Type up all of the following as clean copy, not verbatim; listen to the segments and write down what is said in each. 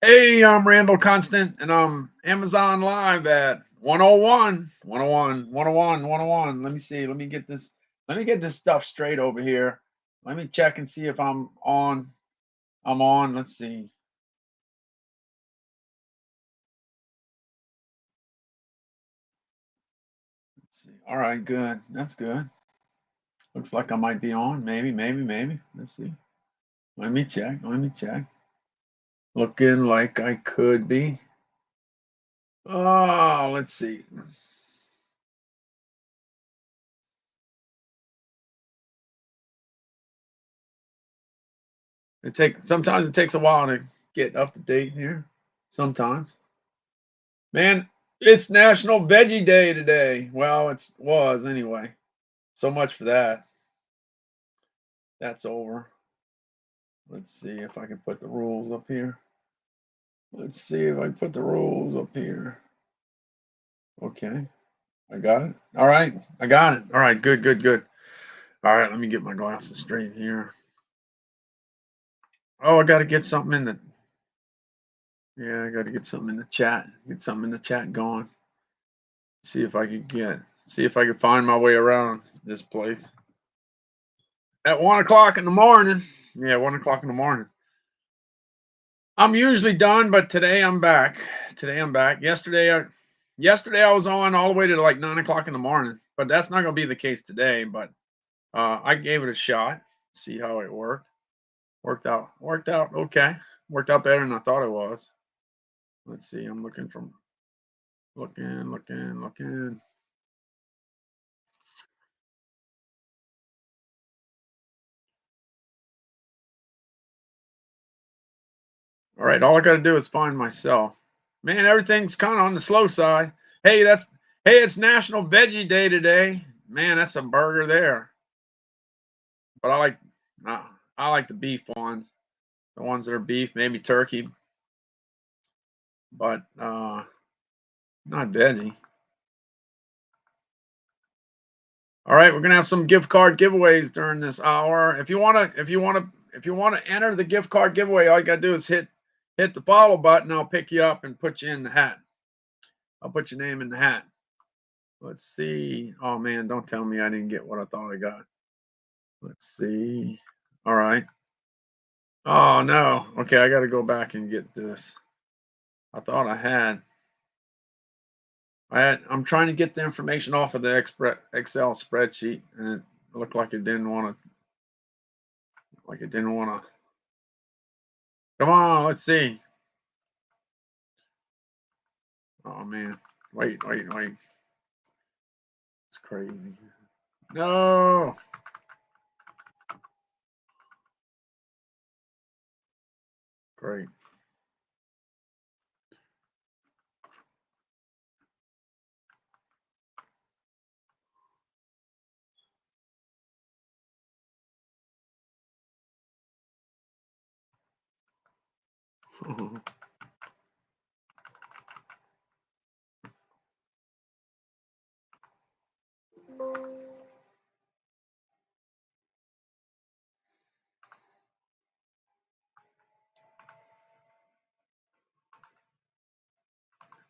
Hey, I'm Randall Constant, and I'm Amazon Live at 101, 101, 101, 101. Let me see. Let me get this. Let me get this stuff straight over here. Let me check and see if I'm on. I'm on. Let's see. Let's see. All right, good. That's good. Looks like I might be on. Maybe, maybe, maybe. Let's see. Let me check. Let me check. Looking like I could be. Oh, let's see. Sometimes it takes a while to get up to date here. Sometimes. Man, it's National Veggie Day today. Well, it was anyway. So much for that. That's over. Let's see if I can put the rules up here. Let's see if I can put the rules up here. Okay, I got it. All right, I got it. All right, good, good, good. All right, let me get my glasses straight here. Oh, I got to get something in the. Yeah, I got to get something in the chat. Get something in the chat going. See if I can get. See if I can find my way around this place. At 1 o'clock in the morning. Yeah, 1 o'clock in the morning. I'm usually done, but today I'm back. Today I'm back. Yesterday I was on all the way to like 9 o'clock in the morning, but that's not gonna be the case today. But I gave it a shot, see how it worked. Worked out okay. Worked out better than I thought it was. Let's see. I'm looking. All right, all I got to do is find myself. Man, everything's kind of on the slow side. Hey, it's National Veggie Day today. Man, that's a burger there. But uh, I like the beef ones, the ones that are beef, maybe turkey, but not veggie. All right, we're gonna have some gift card giveaways during this hour. If you wanna enter the gift card giveaway, all you gotta do is hit the follow button. I'll pick you up and put you in the hat. I'll put your name in the hat. Let's see. Oh man, don't tell me I didn't get what I thought I got. Let's see. All right. Oh no. Okay, I got to go back and get this. I thought I had. I'm trying to get the information off of the Excel spreadsheet, and it looked like it didn't want to. Like it didn't want to. Come on, let's see. Oh man, wait. It's crazy. No. Great.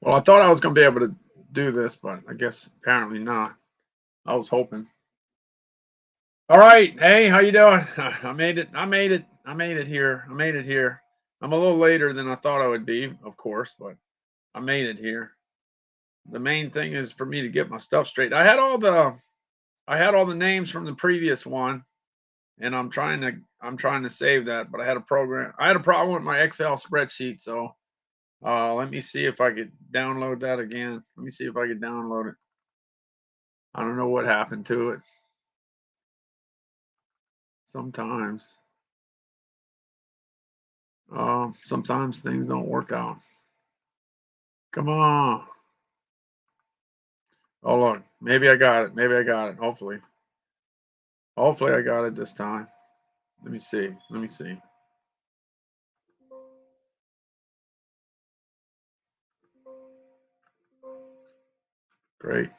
Well, I thought I was going to be able to do this, but I guess apparently not. I was hoping. All right. Hey, how you doing? I made it. I made it. I made it here. I made it here. I'm a little later than I thought I would be, of course, but I made it here. The main thing is for me to get my stuff straight. I had all the names from the previous one, and I'm trying to save that, but I had a problem with my Excel spreadsheet, so let me see if I could download that again. Let me see if I could download it. I don't know what happened to it. Sometimes, sometimes things don't work out. Come on. Oh look, maybe I got it. Maybe I got it. Hopefully I got it this time. Let me see. Let me see. Great.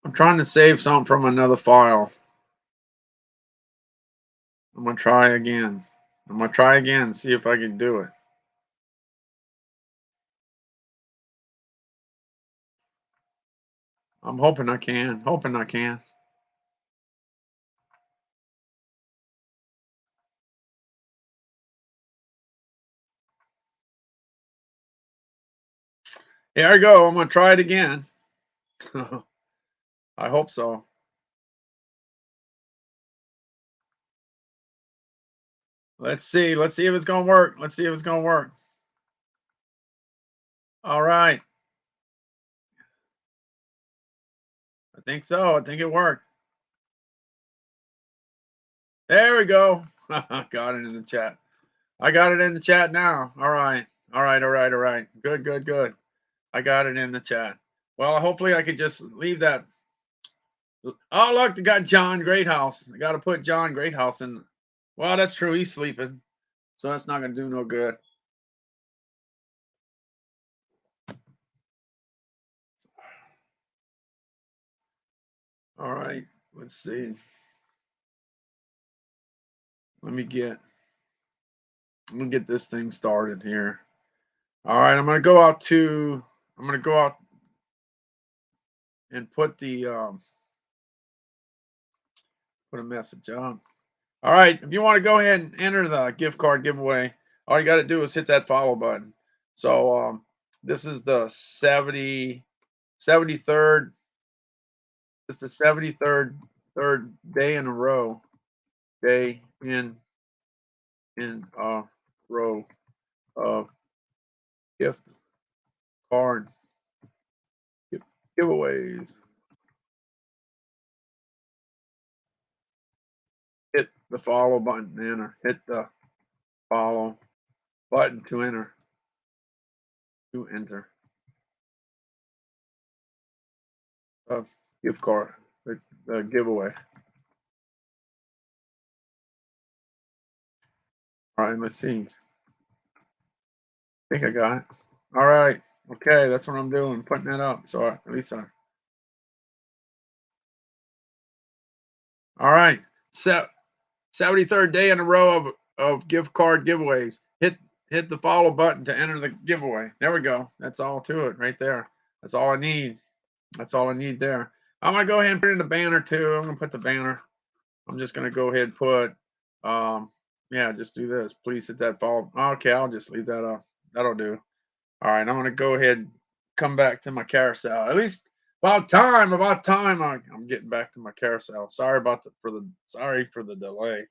I'm trying to save something from another file. I'm gonna try again. I'm gonna try again and see if I can do it. I'm hoping I can. Hoping I can. Here I go. I'm gonna try it again. I hope so. Let's see. Let's see if it's gonna work. Let's see if it's gonna work. All right. I think so. I think it worked. There we go. Got it in the chat. I got it in the chat now. All right. All right. All right. All right. Good. Good. Good. I got it in the chat. Well, hopefully I could just leave that. Oh, look, they got John Greathouse. I got to put John Greathouse in. Well, that's true. He's sleeping. So that's not going to do no good. All right. Let's see. Let me get this thing started here. All right. I'm going to go out and put a message on. All right. If you want to go ahead and enter the gift card giveaway, all you got to do is hit that follow button. So this is the 73rd. It's the 73rd third day in a row. Day in a row of gift card giveaways. Hit the follow button to enter. Hit the follow button to enter. To enter. Gift card. The giveaway. All right, let's see. I think I got it. All right. Okay, that's what I'm doing. Putting that up. So at least I. All right. So 73rd day in a row of gift card giveaways. Hit the follow button to enter the giveaway. There we go. That's all to it right there. That's all I need. That's all I need there. I'm gonna go ahead and put in the banner too. I'm gonna put the banner. I'm just gonna go ahead and put yeah, just do this. Please hit that follow. Okay, I'll just leave that up. That'll do. All right, I'm gonna go ahead and come back to my carousel. At least about time. I'm getting back to my carousel. Sorry for the delay.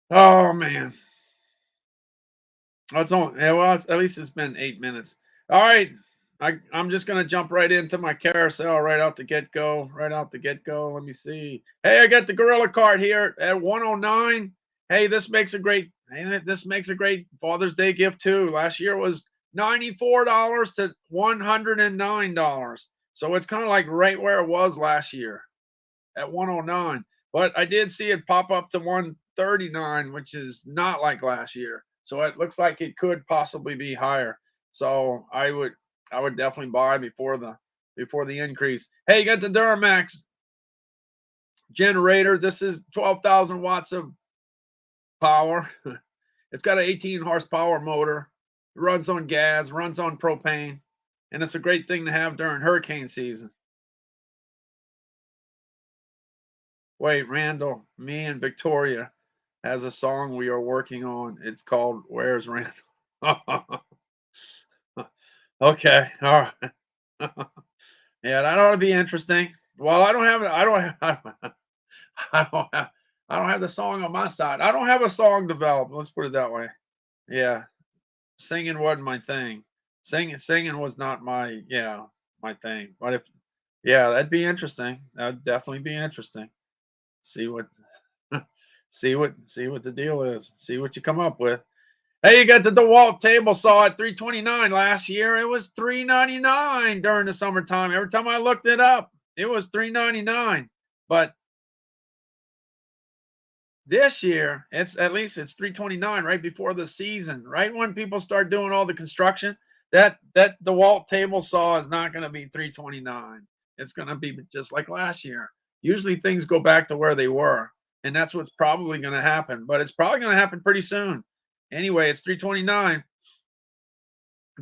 Oh man. Oh, it's on. Yeah, well, at least it's been 8 minutes. All right, I'm just gonna jump right into my carousel right out the get go. Right out the get go. Let me see. Hey, I got the Gorilla card here at 109. Hey, this makes a great. Hey, this makes a great Father's Day gift too. Last year was $94 to $109. So it's kind of like right where it was last year at 109. But I did see it pop up to 139, which is not like last year. So it looks like it could possibly be higher. So I would definitely buy before the increase. Hey, you got the Duramax generator. This is 12,000 watts of power. It's got an 18 horsepower motor. It runs on gas, runs on propane, and it's a great thing to have during hurricane season. Wait, Randall, me and Victoria has a song we are working on. It's called Where's Randall? Okay, all right. Yeah, that ought to be interesting. Well, I don't have I don't have the song on my side. I don't have a song developed. Let's put it that way. Yeah, singing wasn't my thing. Singing was not my thing. But if yeah, that'd be interesting. That'd definitely be interesting. See what see what the deal is. See what you come up with. Hey, you got the DeWalt table saw at $329 last year. It was $399 during the summertime. Every time I looked it up, it was $399. But this year, it's at least it's $329 right before the season, right when people start doing all the construction. That DeWalt table saw is not going to be $329. It's going to be just like last year. Usually things go back to where they were. and that's what's probably going to happen. But it's probably going to happen pretty soon. Anyway, it's 329.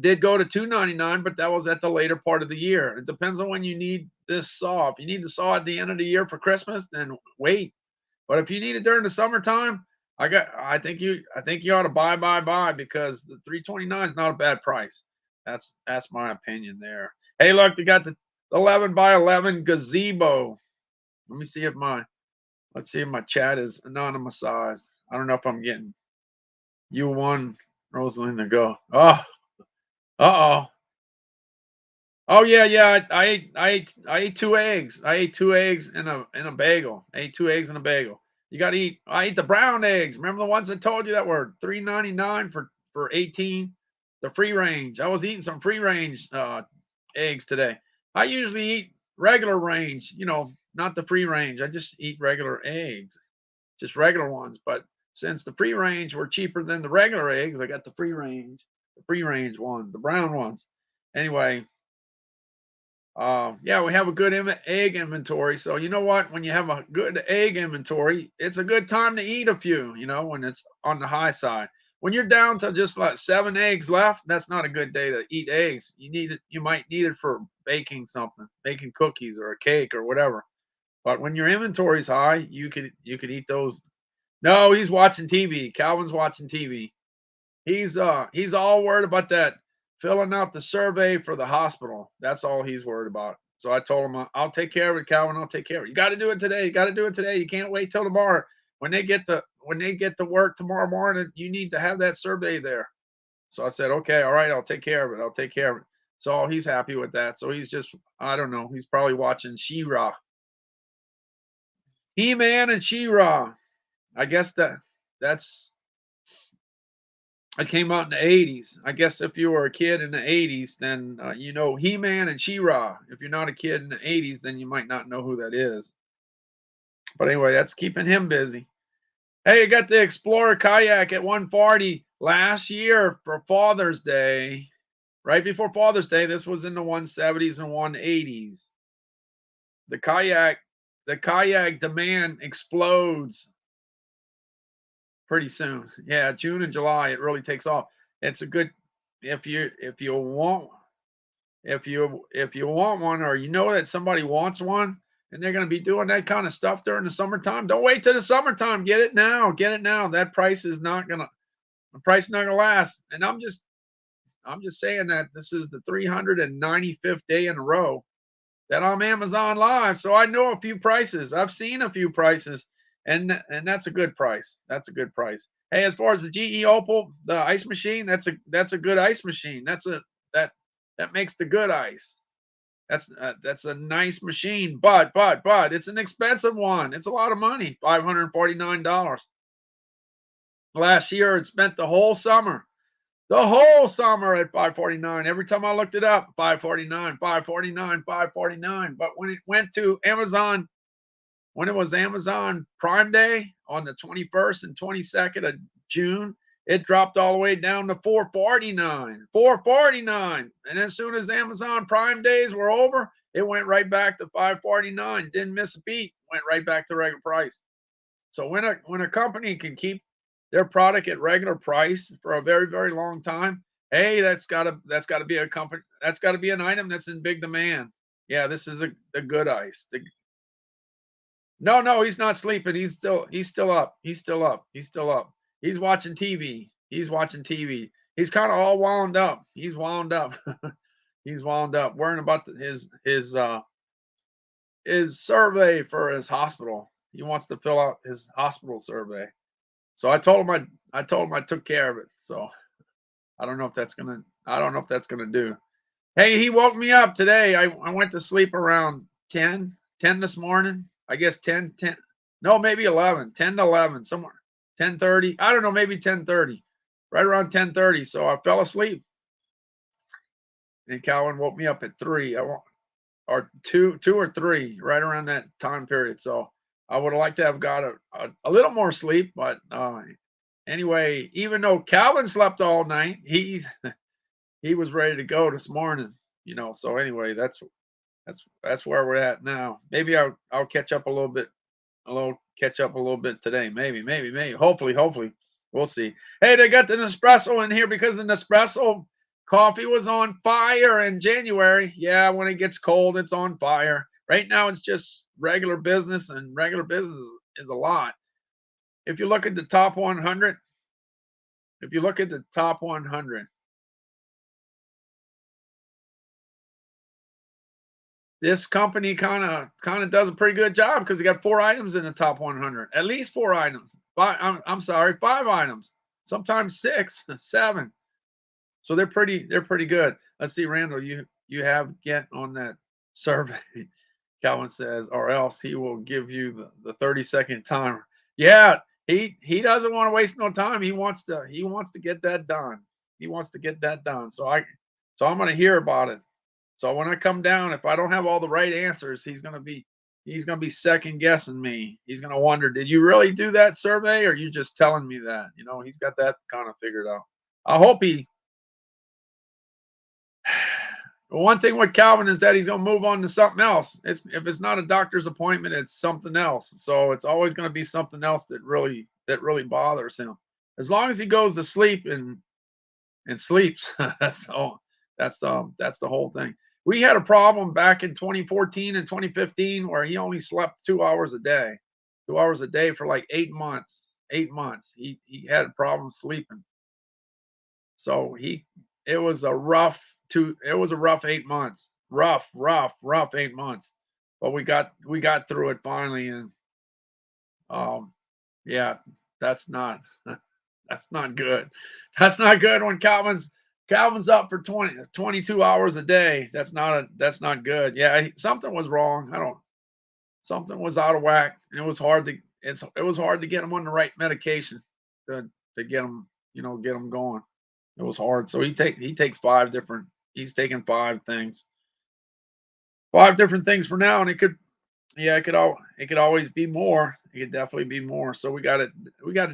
Did go to 299, but that was at the later part of the year. It depends on when you need this saw. If you need the saw at the end of the year for Christmas, then wait. But if you need it during the summertime, I think you ought to buy because the 329 is not a bad price. That's my opinion there. Hey, look, they got the 11 by 11 gazebo. Let me see if let's see if my chat is anonymized. I don't know if I'm getting you one, Rosalinda, go. Oh, uh-oh. Oh yeah, yeah. I ate 2 eggs. I ate 2 eggs in a bagel. I ate 2 eggs in a bagel. You gotta eat. I ate the brown eggs. Remember the ones I told you that were $3.99 for 18? The free range. I was eating some free range eggs today. I usually eat regular range, not the free range. I just eat regular eggs, just regular ones. But since the free range were cheaper than the regular eggs, I got the free range ones, the brown ones. Anyway, yeah, we have a good egg inventory. So you know what? When you have a good egg inventory, it's a good time to eat a few. When it's on the high side. When you're down to just like 7 eggs left, that's not a good day to eat eggs. You need it. You might need it for baking something, baking cookies or a cake or whatever. But when your inventory's high, you could eat those. No, he's watching TV. Calvin's watching TV. He's all worried about that filling out the survey for the hospital. That's all he's worried about. So I told him, I'll take care of it, Calvin. I'll take care of it. You got to do it today. You got to do it today. You can't wait till tomorrow. When they get to work tomorrow morning, you need to have that survey there. So I said, okay, all right, I'll take care of it. I'll take care of it. So he's happy with that. So he's just, I don't know, he's probably watching She-Ra. He-Man and She-Ra. I guess that's it came out in the 80s. I guess if you were a kid in the 80s, then He-Man and She-Ra. If you're not a kid in the 80s, then you might not know who that is. But anyway, that's keeping him busy. Hey, you got the Explorer kayak at 140 last year for Father's Day. Right before Father's Day, this was in the 170s and 180s. The kayak demand explodes pretty soon. Yeah, June and July, it really takes off. It's a good if you want one or that somebody wants one and they're going to be doing that kind of stuff during the summertime, don't wait till the summertime. Get it now. Get it now. The price is not gonna last. And I'm just saying that this is the 395th day in a row that I'm Amazon Live. So I know a few prices. I've seen a few prices. And that's a good price. That's a good price. Hey, as far as the GE Opal, the ice machine, that's a good ice machine. That makes the good ice. That's a nice machine, but it's an expensive one. It's a lot of money, $549. Last year, it spent the whole summer at 549. Every time I looked it up, 549, 549, 549. But when it went to Amazon, when it was Amazon Prime Day on the 21st and 22nd of June, it dropped all the way down to 449. 449. And as soon as Amazon Prime days were over, it went right back to 549. Didn't miss a beat. Went right back to regular price. So when a company can keep their product at regular price for a very, very long time, hey, that's gotta be a company. That's gotta be an item that's in big demand. Yeah, this is a good ice. No, he's not sleeping. He's still up. He's still up. He's still up. He's watching TV. He's watching TV. He's kind of all wound up. He's wound up. He's wound up, worrying about his survey for his hospital. He wants to fill out his hospital survey. So I told him I took care of it. So I don't know if that's gonna do. Hey, he woke me up today. I went to sleep around 10 this morning. I guess 10, no, maybe 11, 10 to 11, somewhere, 10:30. I don't know, maybe 10:30, right around 10:30. So I fell asleep. And Calvin woke me up at 3. Or 2 or 3, right around that time period. So I would have liked to have got a little more sleep. But anyway, even though Calvin slept all night, he was ready to go this morning. So anyway, that's where we're at now. Maybe I'll catch up a little catch up a little bit today. Maybe. Hopefully. We'll see. Hey, they got the Nespresso in here because the Nespresso coffee was on fire in January. Yeah, when it gets cold, it's on fire. Right now, it's just regular business, and regular business is a lot. If you look at the top 100, this company kind of does a pretty good job because they got 4 items in the top 100, at least 4 items. I'm sorry, 5 items, sometimes 6, 7. So they're pretty good. Let's see, Randall, you have get on that survey. Calvin says, or else he will give you the 30-second timer. Yeah, he doesn't want to waste no time. He wants to get that done. He wants to get that done. So I'm gonna hear about it. So when I come down, if I don't have all the right answers, he's gonna be second guessing me. He's gonna wonder, did you really do that survey, or are you just telling me that? He's got that kind of figured out. I hope he. One thing with Calvin is that he's gonna move on to something else. If it's not a doctor's appointment, it's something else. So it's always gonna be something else that really bothers him. As long as he goes to sleep and sleeps, that's the whole thing. We had a problem back in 2014 and 2015 where he only slept 2 hours a day. 2 hours a day for like 8 months. 8 months. He had a problem sleeping. So it was a rough 8 months. Rough 8 months. But we got through it finally, and yeah, that's not that's not good. That's not good when Calvin's up for 22 hours a day. That's not good. Yeah, something was wrong. Something was out of whack, and it was hard to get him on the right medication to get him, get him going. It was hard. So he takes he's taking 5 things. 5 different things for now, and it could always be more. It could definitely be more. So we got it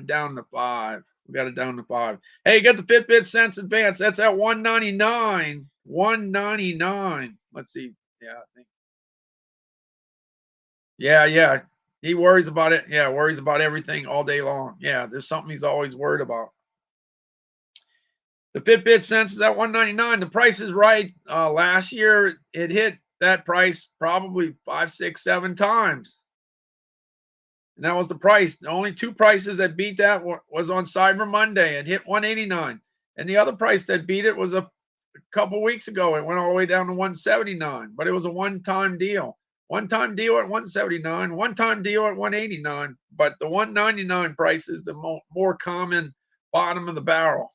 down to 5. We got it down to 5. Hey, you got the Fitbit Sense Advanced. That's at $199. $199. Let's see. Yeah, I think. Yeah. He worries about it. Yeah, worries about everything all day long. Yeah, there's something he's always worried about. The Fitbit Sense is at $199. The price is right. Last year it hit that price probably 5, 6, 7 times. And that was the price. The only 2 prices that beat that was on Cyber Monday. It hit $189. And the other price that beat it was a couple weeks ago. It went all the way down to $179. But it was a one-time deal. One-time deal at $179. One-time deal at $189. But the $199 price is the more common bottom of the barrel.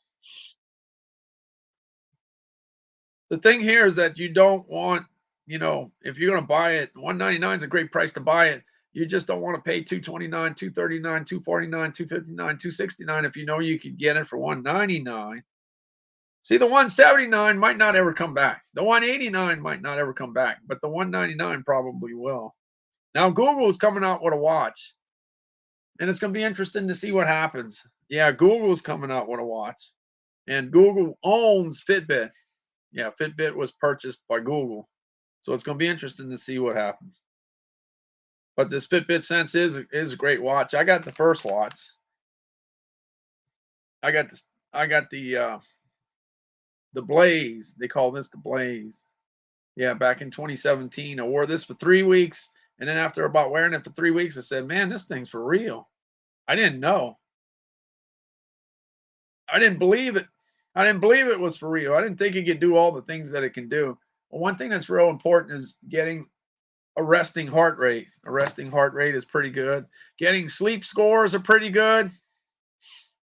The thing here is that you don't want, if you're going to buy it, $199 is a great price to buy it. You just don't want to pay $229, $239, $249, $259, $269 if you know you could get it for $199. See, the $179 might not ever come back. The $189 might not ever come back, but the $199 probably will. Now, Google is coming out with a watch, and it's going to be interesting to see what happens. Yeah, Google's coming out with a watch, and Google owns Fitbit. Yeah, Fitbit was purchased by Google. So it's going to be interesting to see what happens. But this Fitbit Sense is a great watch. I got the first watch. I got the Blaze. They call this the Blaze. Yeah, back in 2017. I wore this for 3 weeks. And then after about wearing it for 3 weeks, I said, man, this thing's for real. I didn't know. I didn't believe it. I didn't believe it was for real. I didn't think it could do all the things that it can do. Well, one thing that's real important is getting a resting heart rate. A resting heart rate is pretty good. Getting sleep scores are pretty good.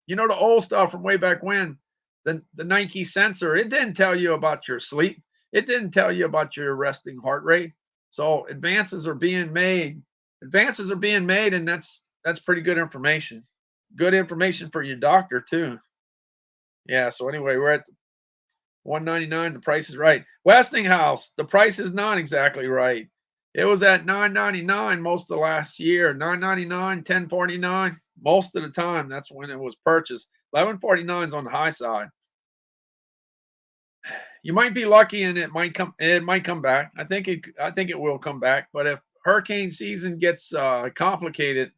The old stuff from way back when, the Nike sensor, it didn't tell you about your sleep. It didn't tell you about your resting heart rate. So advances are being made. And that's pretty good information. Good information for your doctor too. Yeah, so anyway, we're at $199. The price is right. Westinghouse, the price is not exactly right. It was at $9.99 most of the last year. $9.99, $10.49 most of the time. That's when it was purchased. $11.49 is on the high side. You might be lucky, and it might come back. I think it will come back. But if hurricane season gets complicated,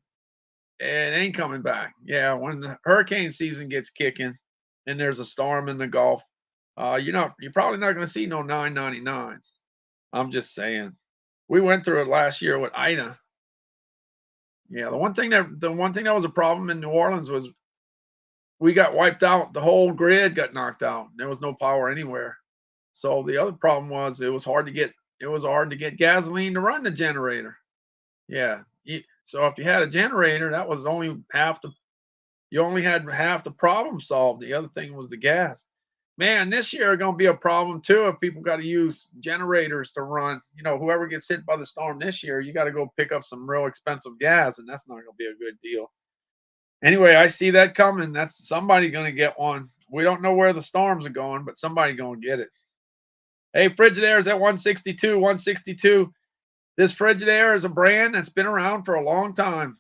it ain't coming back. Yeah, when the hurricane season gets kicking and there's a storm in the Gulf, you're probably not going to see no 999s. I'm just saying. We went through it last year with Ida. Yeah, the one thing that was a problem in New Orleans was we got wiped out. The whole grid got knocked out. There was no power anywhere. So the other problem was it was hard to get gasoline to run the generator. Yeah. So if you had a generator, that was only you only had half the problem solved. The other thing was the gas. Man, this year going to be a problem too if people got to use generators to run. Whoever gets hit by the storm this year, you got to go pick up some real expensive gas, and that's not going to be a good deal. Anyway, I see that coming. That's somebody going to get one. We don't know where the storms are going, but somebody going to get it. Hey, Frigidaire is at 162, 162. This Frigidaire is a brand that's been around for a long time.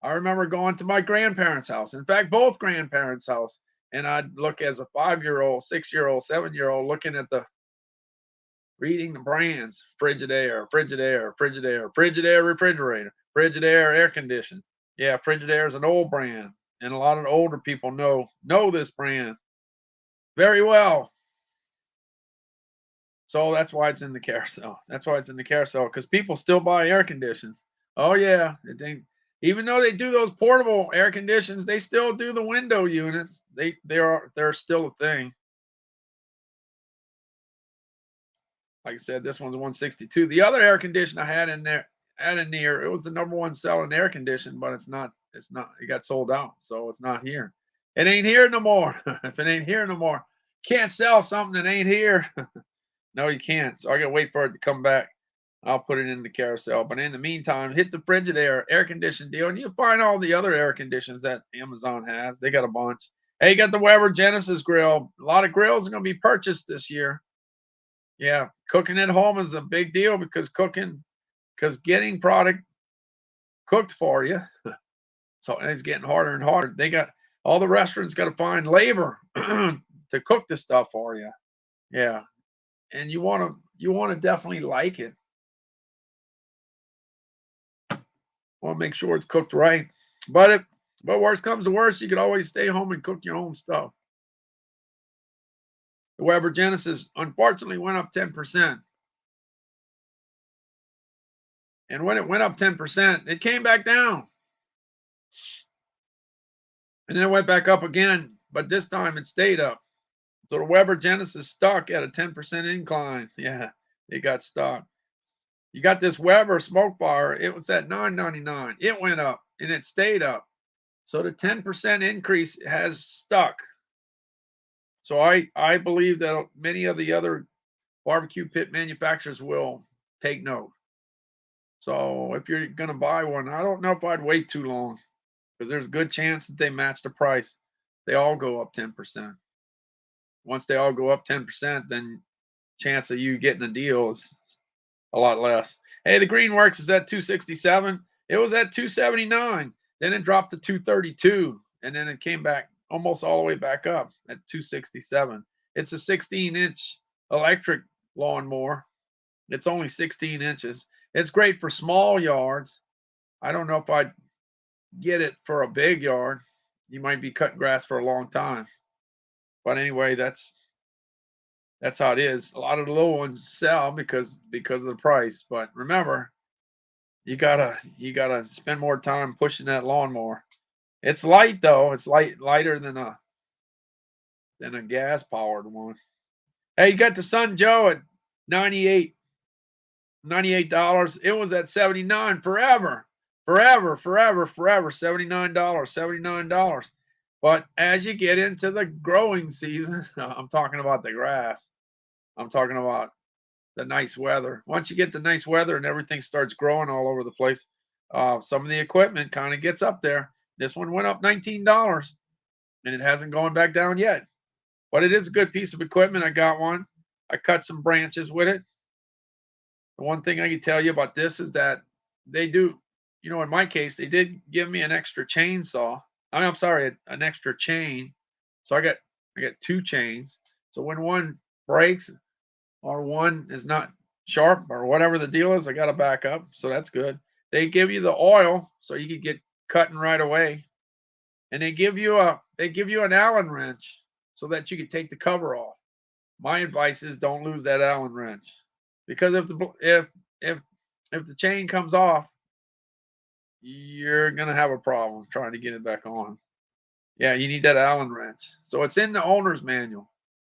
I remember going to my grandparents' house. In fact, both grandparents' house. And I'd look as a 5-year-old, 6-year-old, 7-year-old looking at reading the brands. Frigidaire, Frigidaire, Frigidaire, Frigidaire refrigerator, Frigidaire air conditioner. Yeah, Frigidaire is an old brand. And a lot of the older people know this brand very well. So that's why it's in the carousel. That's why it's in the carousel, because people still buy air conditioners. Oh yeah, even though they do those portable air conditioners, they still do the window units. They're still a thing. Like I said, this one's 162. The other air conditioner I had in there, it was the number one selling air conditioner, but it's not. It got sold out, so it's not here. It ain't here no more. If it ain't here no more, can't sell something that ain't here. No, you can't. So I gotta wait for it to come back. I'll put it in the carousel. But in the meantime, hit the Frigidaire air conditioning deal, and you'll find all the other air conditioners that Amazon has. They got a bunch. Hey, you got the Weber Genesis grill. A lot of grills are gonna be purchased this year. Yeah, cooking at home is a big deal because getting product cooked for you, so it's getting harder and harder. All the restaurants got to find labor to cook the stuff for you. Yeah, and you want to definitely like it. Want to make sure it's cooked right. But worst comes to worst, you can always stay home and cook your own stuff. The Weber Genesis unfortunately went up 10%. And when it went up 10%, it came back down. And then it went back up again, but this time it stayed up. So the Weber Genesis stuck at a 10% incline. Yeah, it got stuck. You got this Weber smoke bar. It was at $9.99. It went up and it stayed up. So the 10% increase has stuck. So I believe that many of the other barbecue pit manufacturers will take note. So if you're going to buy one, I don't know if I'd wait too long, because there's a good chance that they match the price. They all go up 10%. Once they all go up 10%, then chance of you getting a deal is a lot less. Hey, the Greenworks is at 267. It was at 279. Then it dropped to 232, and then it came back almost all the way back up at 267. It's a 16-inch electric lawnmower. It's only 16 inches. It's great for small yards. I don't know if I'd get it for a big yard. You might be cutting grass for a long time. But anyway, that's how it is. A lot of the little ones sell because of the price. But remember, you gotta spend more time pushing that lawnmower. It's light though. It's lighter than a gas powered one. Hey, you got the Sun Joe at $98. It was at $79 forever. $79. But as you get into the growing season, I'm talking about the grass. I'm talking about the nice weather. Once you get the nice weather and everything starts growing all over the place, some of the equipment kind of gets up there. This one went up $19, and it hasn't gone back down yet. But it is a good piece of equipment. I got one. I cut some branches with it. The one thing I can tell you about this is that they do, in my case, they did give me an extra chainsaw. I'm sorry, an extra chain. So I got 2 chains. So when one breaks or one is not sharp or whatever the deal is, I got a backup. So that's good. They give you the oil so you can get cutting right away. And they give you an Allen wrench so that you can take the cover off. My advice is don't lose that Allen wrench, because if the chain comes off, you're gonna have a problem trying to get it back on. Yeah, you need that Allen wrench. So it's in the owner's manual.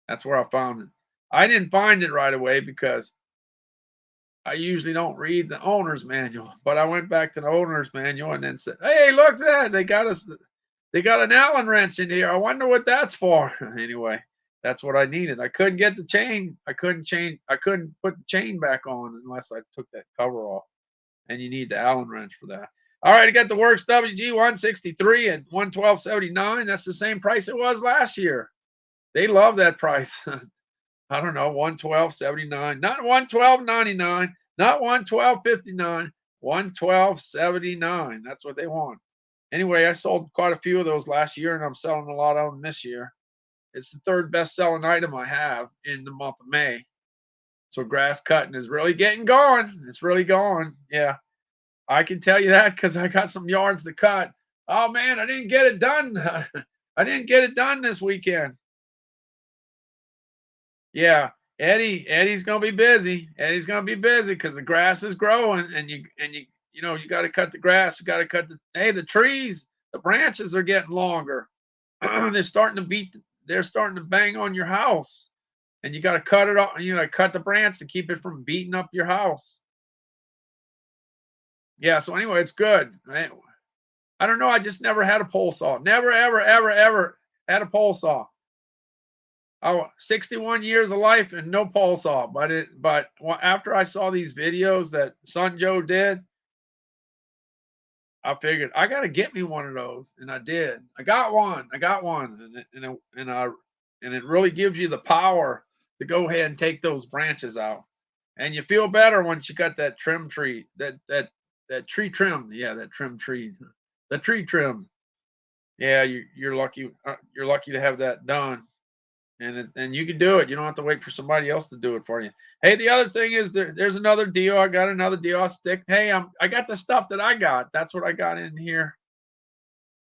That's where I found it. I didn't find it right away because I usually don't read the owner's manual, but I went back to the owner's manual and then said, "Hey, look at that! They got an Allen wrench in here. I wonder what that's for." Anyway, that's what I needed. I couldn't get the chain. I couldn't put the chain back on unless I took that cover off. And you need the Allen wrench for that. All right, I got the Works WG 163 at 112.79. That's the same price it was last year. They love that price. I don't know, 112.79, not 112.99, not 112.59, 112.79. That's what they want. Anyway, I sold quite a few of those last year, and I'm selling a lot of them this year. It's the third best selling item I have in the month of May. So grass cutting is really getting going. It's really going. Yeah, I can tell you that because I got some yards to cut. Oh man, I didn't get it done. I didn't get it done this weekend. Yeah, Eddie's gonna be busy. Eddie's gonna be busy because the grass is growing, and you got to cut the grass. You got to cut the trees. The branches are getting longer. They're starting to beat. They're starting to bang on your house, and you got to cut it off. You know, cut the branch to keep it from beating up your house. Yeah. So anyway, it's good. I don't know. I just never had a pole saw. Never, ever, ever, ever had a pole saw. Oh, 61 years of life and no pole saw. But after I saw these videos that Son Joe did, I figured I got to get me one of those, and I did. I got one, and it really gives you the power to go ahead and take those branches out, and you feel better once you got that trim tree, that tree trimmed. Yeah, that trim tree, the tree trimmed. Yeah, you're lucky. You're lucky to have that done. And you can do it. You don't have to wait for somebody else to do it for you. Hey, the other thing is there's another deal. I got another deal. I'll stick. Hey, I got the stuff that I got. That's what I got in here.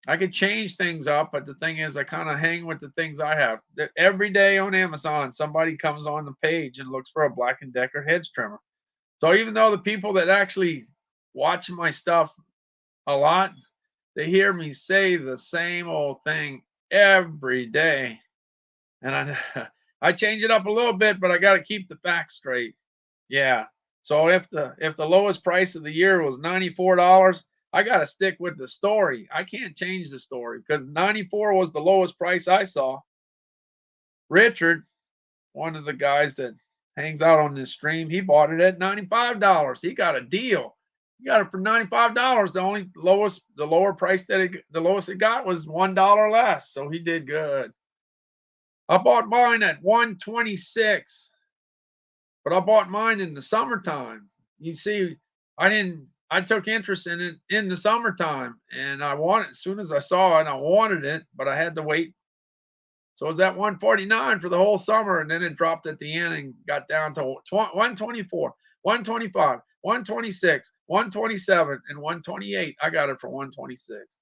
I could change things up, but the thing is, I kind of hang with the things I have. Every day on Amazon, somebody comes on the page and looks for a Black & Decker hedge trimmer. So even though the people that actually watch my stuff a lot, they hear me say the same old thing every day. And I change it up a little bit, but I got to keep the facts straight. Yeah. So if the lowest price of the year was $94, I got to stick with the story. I can't change the story because 94 was the lowest price I saw. Richard, one of the guys that hangs out on this stream, he bought it at $95. He got a deal. He got it for $95. The lower price the lowest it got was $1 less. So he did good. I bought mine at 126, but I bought mine in the summertime. You see, I took interest in it in the summertime, and I wanted as soon as I saw it, I wanted it, but I had to wait. So it was at 149 for the whole summer, and then it dropped at the end and got down to 124, 125, 126, 127, and 128. I got it for 126.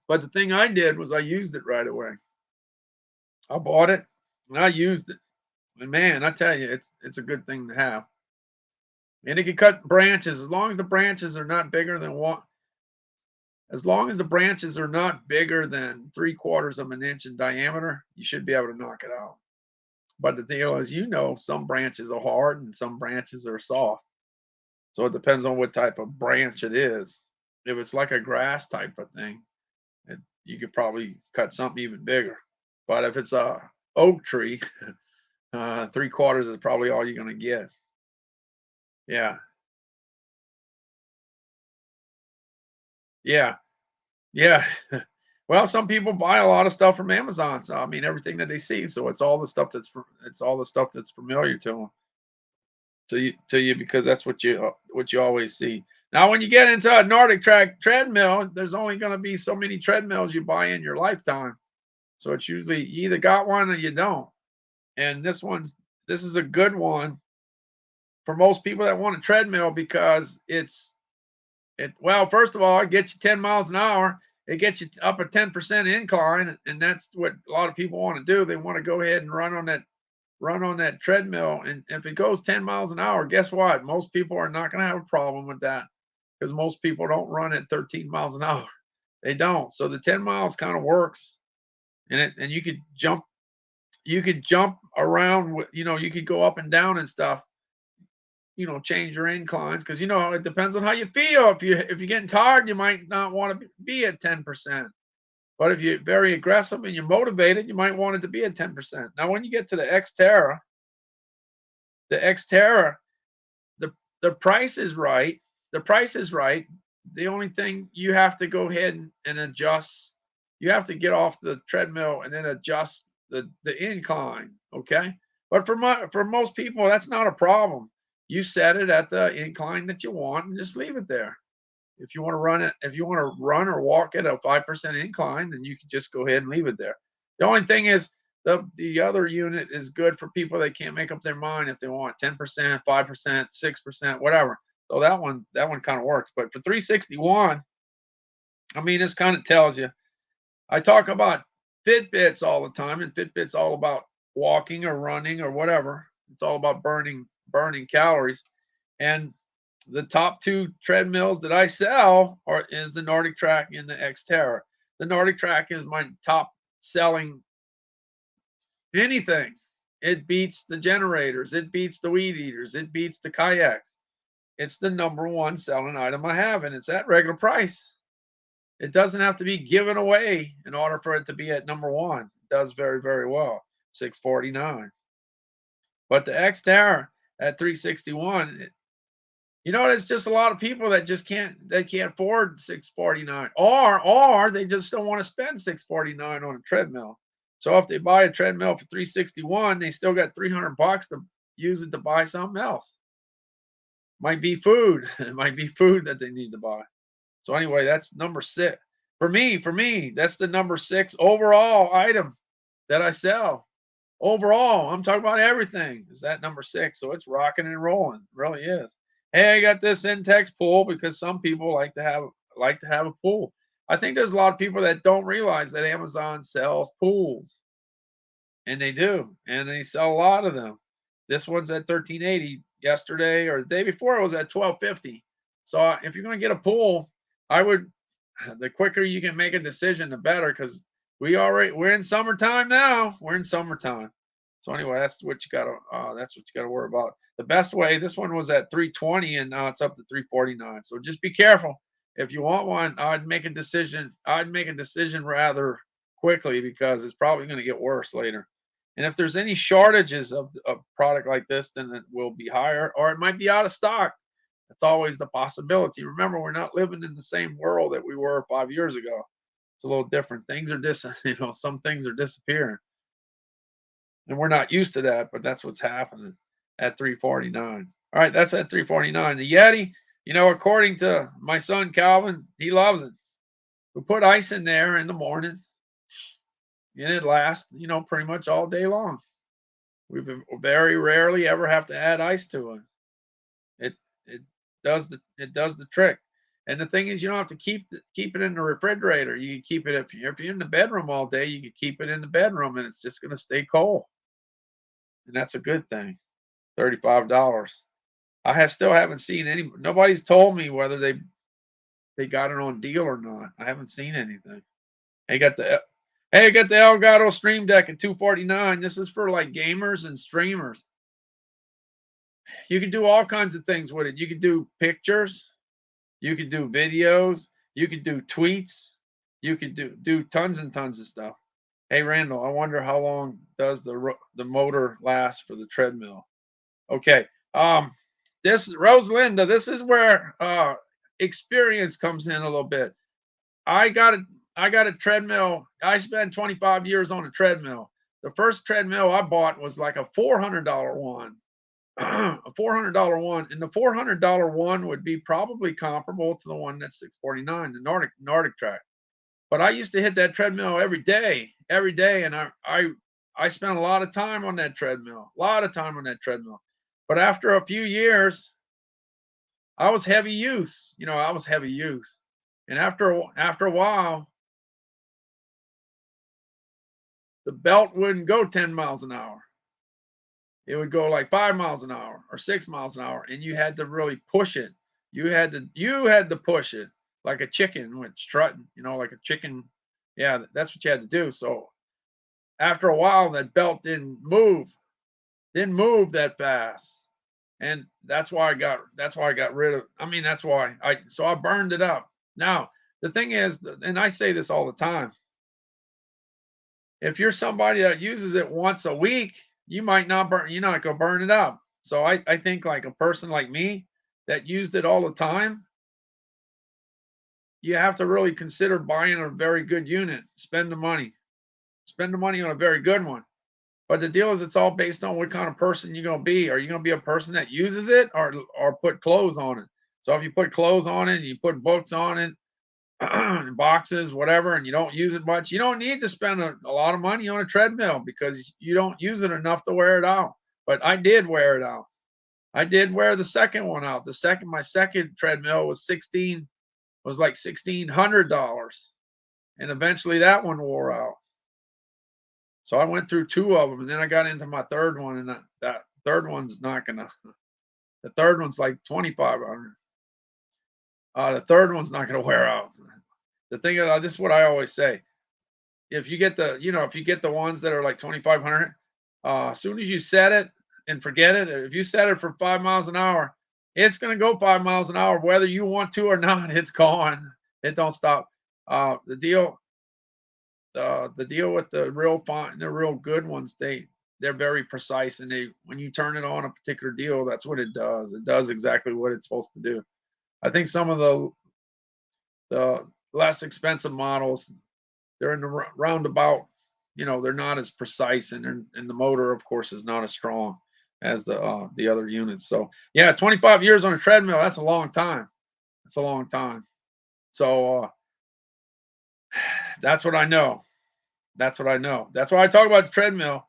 But the thing I did was I used it right away. I bought it and I used it. And man, I tell you, it's a good thing to have. And it can cut branches as long as the branches are not bigger than one. As long as the branches are not bigger than 3/4 of an inch in diameter, you should be able to knock it out. But the deal is, some branches are hard and some branches are soft. So it depends on what type of branch it is. If it's like a grass type of thing, you could probably cut something even bigger. But if it's a oak tree, 3/4 is probably all you're going to get. Yeah. Yeah. Yeah. Well, some people buy a lot of stuff from Amazon. So I mean, everything that they see. So it's all the stuff that's familiar to them. To you because that's what you always see. Now, when you get into a Nordic Track treadmill, there's only going to be so many treadmills you buy in your lifetime. So it's usually you either got one or you don't. And this is a good one for most people that want a treadmill because it's Well, first of all, it gets you 10 miles an hour. It gets you up a 10% incline, and that's what a lot of people want to do. They want to go ahead and run on that treadmill. And if it goes 10 miles an hour, guess what? Most people are not going to have a problem with that because most people don't run at 13 miles an hour. They don't. So the 10 miles kind of works. And you could jump around with, you could go up and down and stuff, change your inclines because it depends on how you feel. If you're getting tired, you might not want to be at 10%. But if you're very aggressive and you're motivated, you might want it to be at 10%. Now, when you get to the Xterra, the Xterra, the the price is right. The price is right. The only thing you have to go ahead and adjust, you have to get off the treadmill and then adjust the incline. Okay, but for most people, that's not a problem. You set it at the incline that you want and just leave it there. If you want to run or walk at a 5% incline, then you can just go ahead and leave it there. The only thing is the other unit is good for people that can't make up their mind if they want 10%, 5%, 6%, whatever. So that one kind of works. But for 361, I mean, this kind of tells you. I talk about Fitbits all the time, and Fitbits all about walking or running or whatever. It's all about burning calories. And the top two treadmills that I sell is the Nordic Track and the Xterra. The Nordic Track is my top selling anything. It beats the generators, it beats the weed eaters, it beats the kayaks. It's the number one selling item I have, and it's at regular price. It doesn't have to be given away in order for it to be at number one. It does very, very well. $649. But the Xterra at 361, there's just a lot of people that just can't afford 649, or they just don't want to spend 649 on a treadmill. So if they buy a treadmill for 361, they still got $300 to use it to buy something else. Might be food. It might be food that they need to buy. So anyway, that's number 6. For me, that's the number 6 overall item that I sell. Overall, I'm talking about everything. Is that number 6? So it's rocking and rolling. It really is. Hey, I got this Intex pool because some people like to have a pool. I think there's a lot of people that don't realize that Amazon sells pools, and they do, and they sell a lot of them. This one's at 1380. Yesterday or the day before, it was at 1250. So if you're going to get a pool, I would. The quicker you can make a decision, the better, because we're in summertime now. We're in summertime. So anyway, that's what you gotta worry about. The best way, this one was at 320 and now it's up to 349. So just be careful. If you want one, I'd make a decision. I'd make a decision rather quickly because it's probably going to get worse later. And if there's any shortages of a product like this, then it will be higher or it might be out of stock. That's always the possibility. Remember, we're not living in the same world that we were 5 years ago. It's a little different. Things are some things are disappearing. And we're not used to that, but that's what's happening at 349. All right, that's at 349. The Yeti, according to my son Calvin, he loves it. We put ice in there in the morning, and it lasts, pretty much all day long. We very rarely ever have to add ice to it. It does the trick. And the thing is, you don't have to keep it in the refrigerator. You can keep it if you're in the bedroom all day. You can keep it in the bedroom, and it's just going to stay cold. And that's a good thing. $35. Still haven't seen nobody's told me whether they got it on deal or not. I haven't seen anything. I got the Elgato Stream Deck at $249. This is for like gamers and streamers. You can do all kinds of things with it. You can do pictures, you can do videos, you can do tweets, you can do tons and tons of stuff. Hey Randall, I wonder how long does the motor last for the treadmill? Okay. This Rosalinda, this is where experience comes in a little bit. I got a treadmill. I spent 25 years on a treadmill. The first treadmill I bought was like a $400 one. A $400 one, and the $400 one would be probably comparable to the one that's $649, the Nordic Track. But I used to hit that treadmill every day, and I spent a lot of time on that treadmill, But after a few years, I was heavy use. I was heavy use, and after a while, the belt wouldn't go 10 miles an hour. It would go like 5 miles an hour or 6 miles an hour, and you had to really push it. You had to push it like a chicken with strutting, like a chicken. Yeah, that's what you had to do. So after a while, that belt didn't move that fast, and that's why I got rid of. I mean, that's why I burned it up. Now the thing is, and I say this all the time, if you're somebody that uses it once a week, you're not gonna burn it up. So I think like a person like me that used it all the time, you have to really consider buying a very good unit. Spend the money on a very good one. But the deal is, it's all based on what kind of person you're gonna be. Are you gonna be a person that uses it, or put clothes on it? So if you put clothes on it, and you put books on it, boxes, whatever, and you don't use it much, you don't need to spend a lot of money on a treadmill because you don't use it enough to wear it out. But I did wear it out. I did wear the second one out. My second treadmill was like $1,600, and eventually that one wore out. So I went through two of them, and then I got into my third one, and that third one's not gonna. The third one's like 2,500. The third one's not gonna wear out. The thing is, this is what I always say: if you get the ones that are like 2,500, as soon as you set it and forget it, if you set it for 5 miles an hour, it's gonna go 5 miles an hour whether you want to or not. It's gone. It don't stop. The deal with the real fine, the real good ones, they're very precise, and when you turn it on a particular deal, that's what it does. It does exactly what it's supposed to do. I think some of the less expensive models, they're in the roundabout. They're not as precise, and the motor, of course, is not as strong as the other units. So yeah, 25 years on a treadmill, that's a long time. That's a long time. So that's what I know. That's what I know. That's why I talk about the treadmill.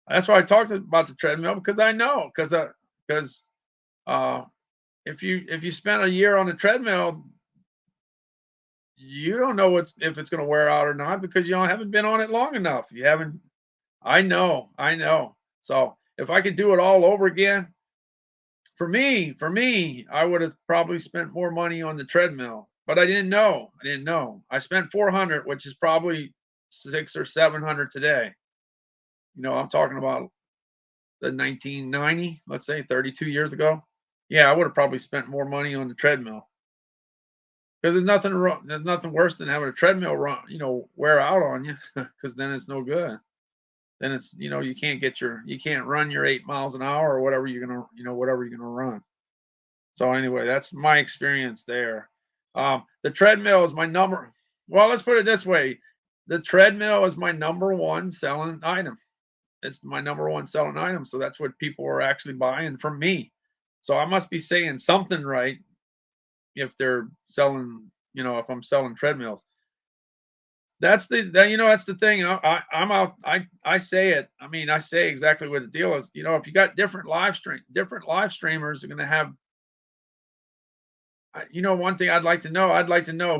That's why I talked about the treadmill, because I know, because uh, if you spend a year on the treadmill, you don't know if it's going to wear out or not, because haven't been on it long enough. You haven't. I know. So if I could do it all over again, for me, I would have probably spent more money on the treadmill. But I didn't know. I didn't know. I spent 400, which is probably 600 or 700 today. I'm talking about the 1990, let's say 32 years ago. Yeah, I would have probably spent more money on the treadmill, because there's nothing wrong. There's nothing worse than having a treadmill wear out on you, because then it's no good. Then it's you can't run your 8 miles an hour, or whatever you're gonna run. So anyway, that's my experience there. The treadmill is my number. Well, let's put it this way: the treadmill is my number one selling item. It's my number one selling item. So that's what people are actually buying from me. So I must be saying something right if they're selling, if I'm selling treadmills. That's the thing. I'm out. I say it. I mean, I say exactly what the deal is. If you got different live streamers are going to have. One thing I'd like to know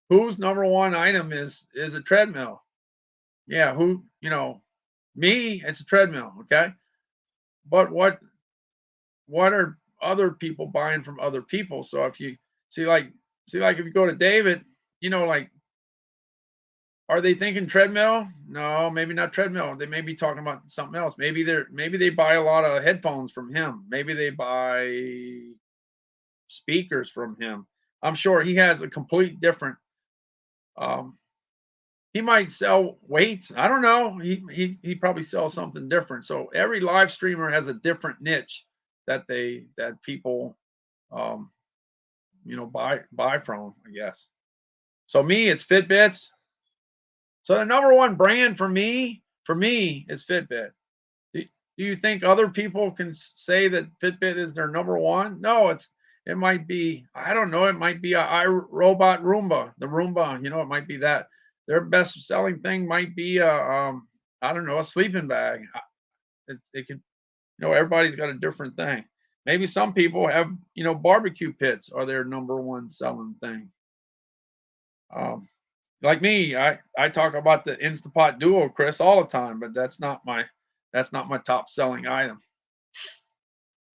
whose number one item is a treadmill. Yeah, me, it's a treadmill. Okay, but what are other people buying from other people? So if you see like if you go to David, like, are they thinking treadmill? No, maybe not treadmill. They may be talking about something else. Maybe they buy a lot of headphones from him. Maybe they buy speakers from him. I'm sure he has a complete different. Um, he might sell weights. I don't know. He probably sells something different. So every live streamer has a different niche that people um, buy from, I guess. So me, it's Fitbits. So the number one brand for me is Fitbit. Do you think other people can say that Fitbit is their number one? No, it might be, I don't know, it might be a iRobot Roomba, the Roomba, it might be that. Their best selling thing might be I don't know, a sleeping bag. It could, everybody's got a different thing. Maybe some people have, barbecue pits are their number one selling thing. Like me, I talk about the Instapot Duo, Chris, all the time, but that's not my top selling item.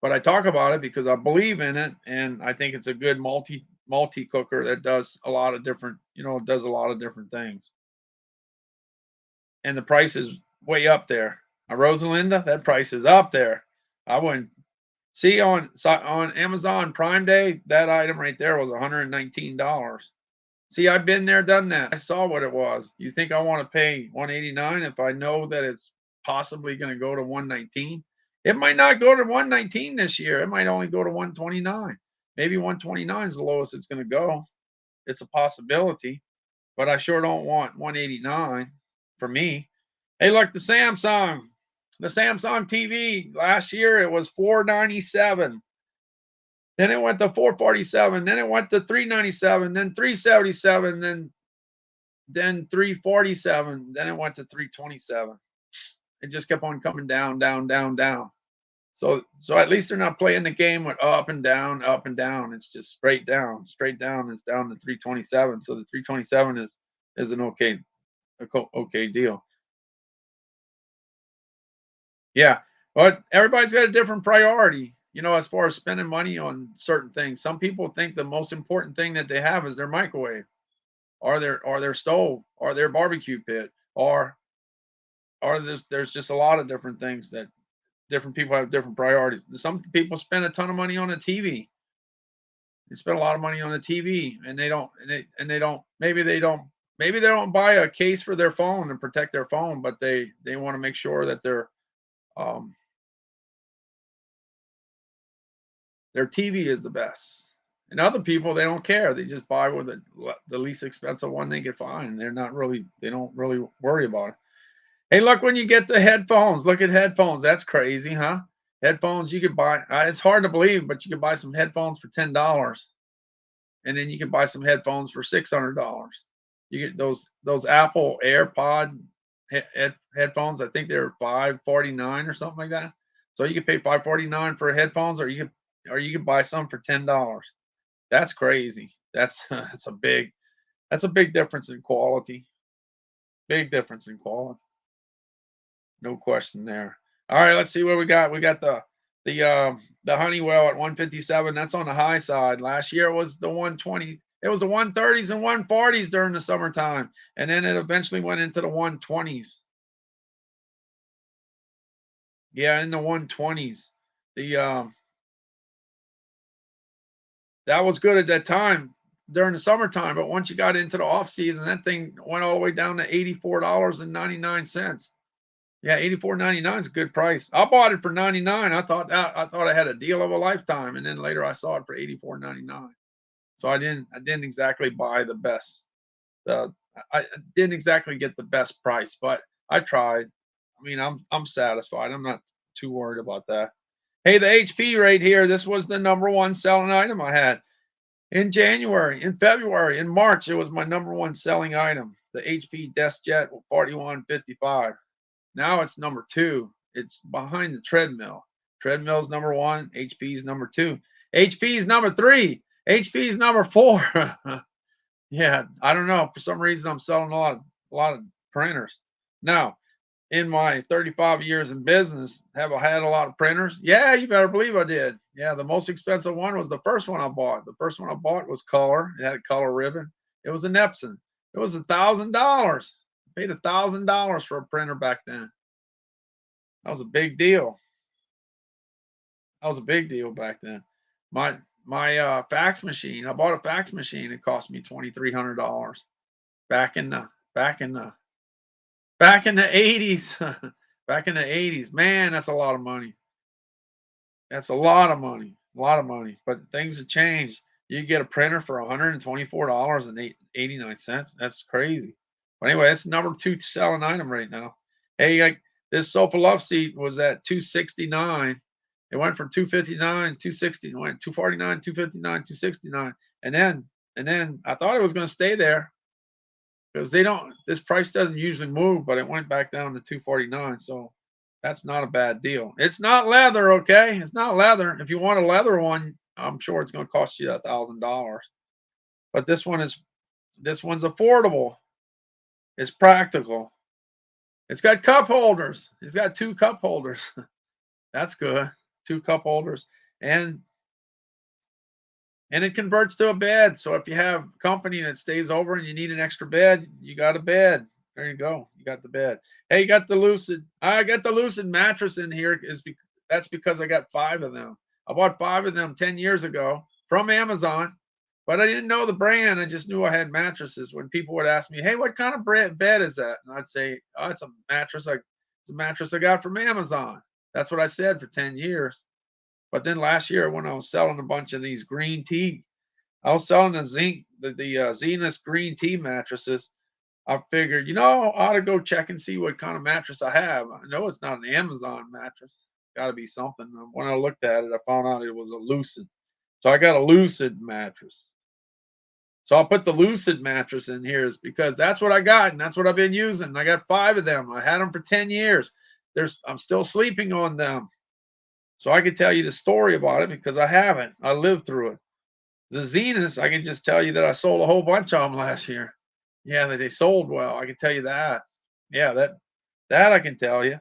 But I talk about it because I believe in it, and I think it's a good multi cooker that does a lot of different, does a lot of different things. And the price is way up there. Rosalinda, that price is up there. I wouldn't see on Amazon Prime Day, that item right there was $119. See, I've been there, done that. I saw what it was. You think I want to pay 189 if I know that it's possibly going to go to 119? It might not go to 119 this year. It might only go to 129. Maybe 129 is the lowest it's going to go. It's a possibility, but I sure don't want 189 for me. Hey, look, the Samsung TV last year it was 497. Then it went to 447. Then it went to 397. Then 377. Then 347. Then it went to 327. It just kept on coming down, down, down, down. So at least they're not playing the game with up and down, up and down. It's just straight down. Straight down is down to 327. So the 327 is an okay deal. Yeah, but everybody's got a different priority, as far as spending money on certain things. Some people think the most important thing that they have is their microwave, or their stove, or their barbecue pit, or there's just a lot of different things that different people have different priorities. Some people spend a ton of money on a TV. They spend a lot of money on a TV, and they don't maybe they don't buy a case for their phone and protect their phone, but they want to make sure that um their TV is the best. And other people, they don't care. They just buy with the least expensive one they can find. They don't really worry about it. Hey, look, when you get the headphones, look at headphones. That's crazy, huh? Headphones you could buy. It's hard to believe, but you can buy some headphones for $10, and then you can buy some headphones for $600. You get those Apple AirPod headphones. I think they're $549 or something like that. So you can pay $549 for headphones, or you can buy some for $10. That's crazy. That's a big difference in quality. Big difference in quality. No question there. All right, let's see what we got. We got the Honeywell at 157. That's on the high side. Last year it was the 120. It was the 130s and 140s during the summertime, and then it eventually went into the 120s. Yeah, in the 120s. The That was good at that time during the summertime, but once you got into the off season, that thing went all the way down to $84.99. Yeah, 84.99 is a good price. I bought it for 99. I thought I had a deal of a lifetime, and then later I saw it for 84.99. So I didn't exactly buy the best. I didn't exactly get the best price, but I tried. I mean, I'm satisfied. I'm not too worried about that. Hey, the HP right here. This was the number one selling item I had in January, in February, in March. It was my number one selling item. The HP DeskJet 4155. Now it's number two. It's behind the treadmill. Treadmill's number one. HP's number two. HP's number three. HP's number four. Yeah, I don't know. For some reason, I'm selling a lot of printers. Now, in my 35 years in business, have I had a lot of printers? Yeah, you better believe I did. Yeah, the most expensive one was the first one I bought. The first one I bought was color. It had a color ribbon. It was an Epson. It was $1,000. Paid $1,000 for a printer back then. That was a big deal. That was a big deal back then. My fax machine. I bought a fax machine. It cost me $2,300 back in the back in the back in the 80s. Back in the 80s. Man, that's a lot of money. That's a lot of money. A lot of money. But things have changed. You get a printer for $124.89. That's crazy. But anyway, that's number two selling item right now. Hey, this sofa love seat was at 269. It went from 259, 260, went 249, 259, 269. And then I thought it was going to stay there because this price doesn't usually move, but it went back down to 249. So That's not a bad deal. It's not leather, okay? It's not leather. If you want a leather one, I'm sure it's going to cost you $1,000. But this one's affordable. It's practical. It's got cup holders. It's got 2 cup holders. That's good. 2 cup holders. And it converts to a bed. So if you have company that stays over and you need an extra bed, you got a bed. There you go. You got the bed. Hey, you got the Lucid. I got the Lucid mattress in here. That's because I got 5 of them. I bought 5 of them 10 years ago from Amazon, but I didn't know the brand. I just knew I had mattresses. When people would ask me, "Hey, what kind of bed is that?" and I'd say, "Oh, it's a mattress. It's a mattress I got from Amazon." That's what I said for 10 years. But then last year, when I was selling a bunch of these green tea, I was selling the Zenith green tea mattresses. I figured, I ought to go check and see what kind of mattress I have. I know it's not an Amazon mattress. Got to be something. When I looked at it, I found out it was a Lucid. So I got a Lucid mattress. So I'll put the Lucid mattress in here is because that's what I got and that's what I've been using. I got 5 of them. I had them for 10 years. I'm still sleeping on them. So I could tell you the story about it because I haven't. I lived through it. The Zenith, I can just tell you that I sold a whole bunch of them last year. Yeah, they sold well. I can tell you that. Yeah, that I can tell you.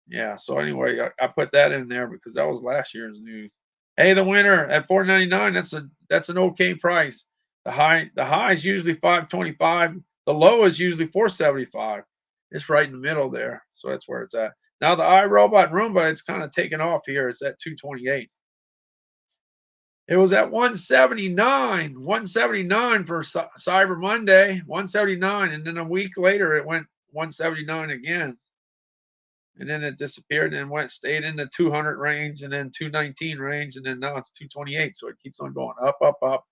Yeah. So anyway, I put that in there because that was last year's news. Hey, the winner at $4.99. That's an okay price. The high is usually $5.25. The low is usually $4.75. It's right in the middle there. So that's where it's at. Now the iRobot Roomba, it's kind of taken off here. It's at $228. It was at 179 for Cyber Monday, 179, and then a week later it went 179 again, and then it disappeared and stayed in the 200 range, and then 219 range, and then now it's 228. So it keeps on going up, up, up.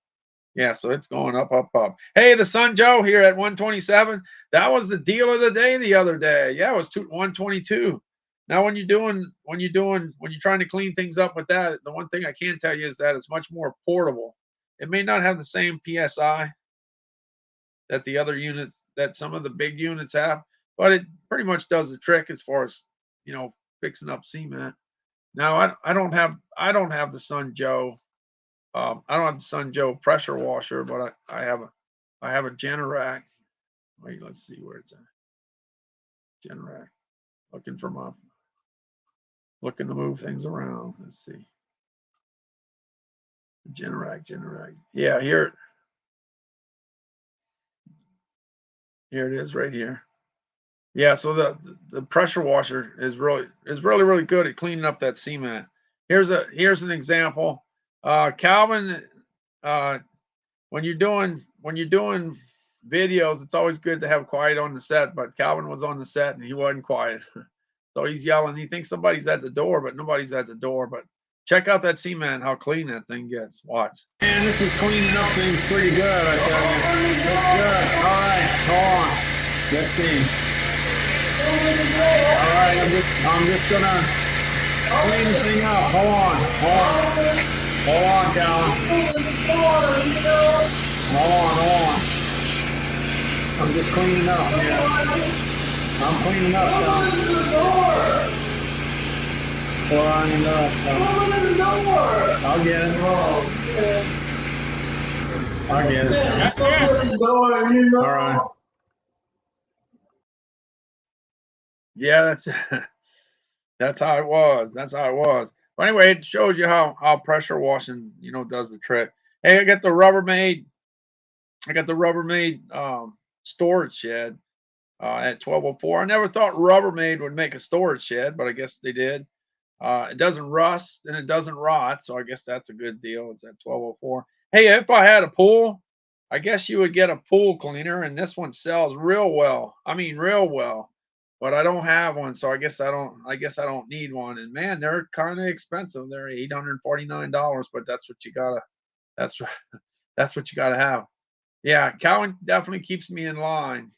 Yeah, so it's going up, up, up. Hey, the Sun Joe here at 127. That was the deal of the day the other day. Yeah, it was 122. Now, when you're trying to clean things up with that, the one thing I can tell you is that it's much more portable. It may not have the same PSI that the other units, that some of the big units have, but it pretty much does the trick as far as fixing up cement. Now, I don't have the Sun Joe. I don't have the Sun Joe pressure washer, but I have a Generac. Wait, let's see where it's at. Generac. Looking to move things around. Let's see. Generac. Yeah, here it is right here. Yeah, so the pressure washer is really good at cleaning up that cement. Here's an example. Calvin, when you're doing videos, it's always good to have quiet on the set, but Calvin was on the set and he wasn't quiet. So he's yelling. He thinks somebody's at the door, but nobody's at the door. But check out that cement, how clean that thing gets. Watch. Man, this is cleaning up things pretty good, I tell you. That's good. All right, hold on. Let's see. All right, I'm just gonna clean the thing up. Hold on, Calvin. Hold on. I'm just cleaning up, man. I'm cleaning up, Calvin. Cleaning up, I'll get it. All right. Yeah, that's how it was. But anyway, it shows you how pressure washing, does the trick. Hey, I got the Rubbermaid storage shed at 1204. I never thought Rubbermaid would make a storage shed, but I guess they did. It doesn't rust and it doesn't rot, so I guess that's a good deal. It's at 1204. Hey, if I had a pool, I guess you would get a pool cleaner, and this one sells real well. I mean, real well. But I don't have one, so I guess I don't need one. And man, they're kind of expensive. They're $849, but that's what you gotta. That's what you gotta have. Yeah, Calvin definitely keeps me in line.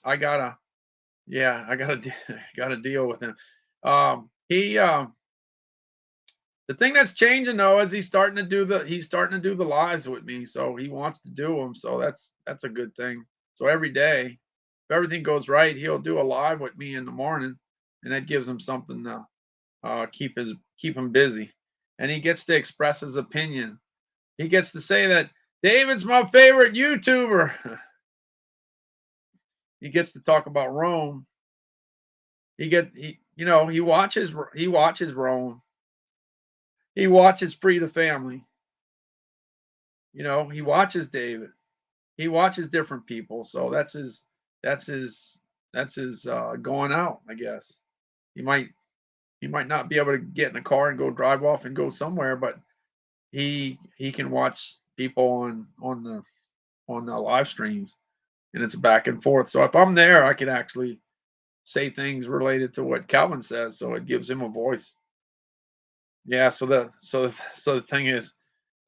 I gotta deal with him. The thing that's changing though is he's starting to do the lives with me, so he wants to do them. So that's a good thing. So every day, if everything goes right, he'll do a live with me in the morning. and that gives him something to keep him busy, and he gets to express his opinion. He gets to say that David's my favorite YouTuber. He gets to talk about Rome. He watches Rome. He watches Free the Family. He watches David. He watches different people. So that's his going out, I guess. He might not be able to get in a car and go drive off and go somewhere, but he can watch people on the live streams, and it's back and forth. So if I'm there, I can actually say things related to what Calvin says, so it gives him a voice. Yeah. So the thing is,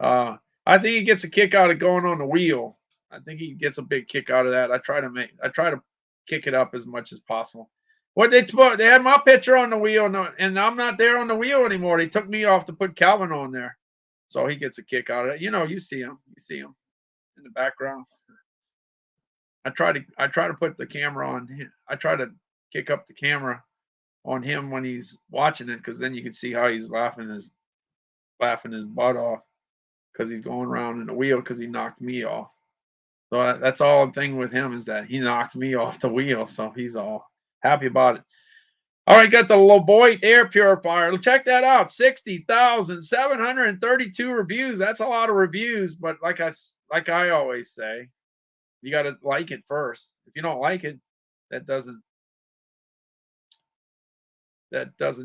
I think he gets a kick out of going on the wheel. I think he gets a big kick out of that. I try to kick it up as much as possible. What they had my picture on the wheel, and I'm not there on the wheel anymore. They took me off to put Calvin on there, so he gets a kick out of it. You see him in the background. I try to put the camera on him. I try to kick up the camera on him when he's watching it, because then you can see how he's laughing his butt off, because he's going around in the wheel because he knocked me off. So that's all the thing with him, is that he knocked me off the wheel, so he's all happy about it. All right, got the Levoit air purifier. Check that out. 60,732 reviews. That's a lot of reviews, but like I always say, you got to like it first. If you don't like it, that doesn't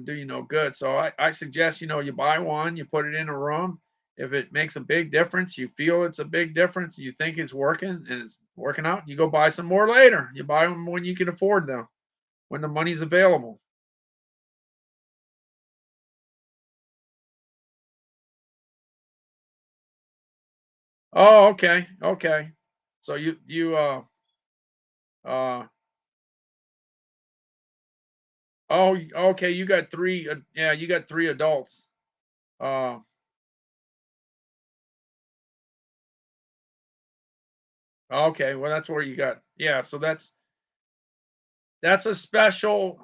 do you no good. So I suggest, you buy one, you put it in a room. If it makes a big difference, you feel it's a big difference, you think it's working and it's working out, you go buy some more later. You buy them when you can afford them, when the money's available. Oh, okay. Okay. So uh oh, okay, you got three, yeah, you got three adults. Uh okay, well that's where you got, yeah, so that's a special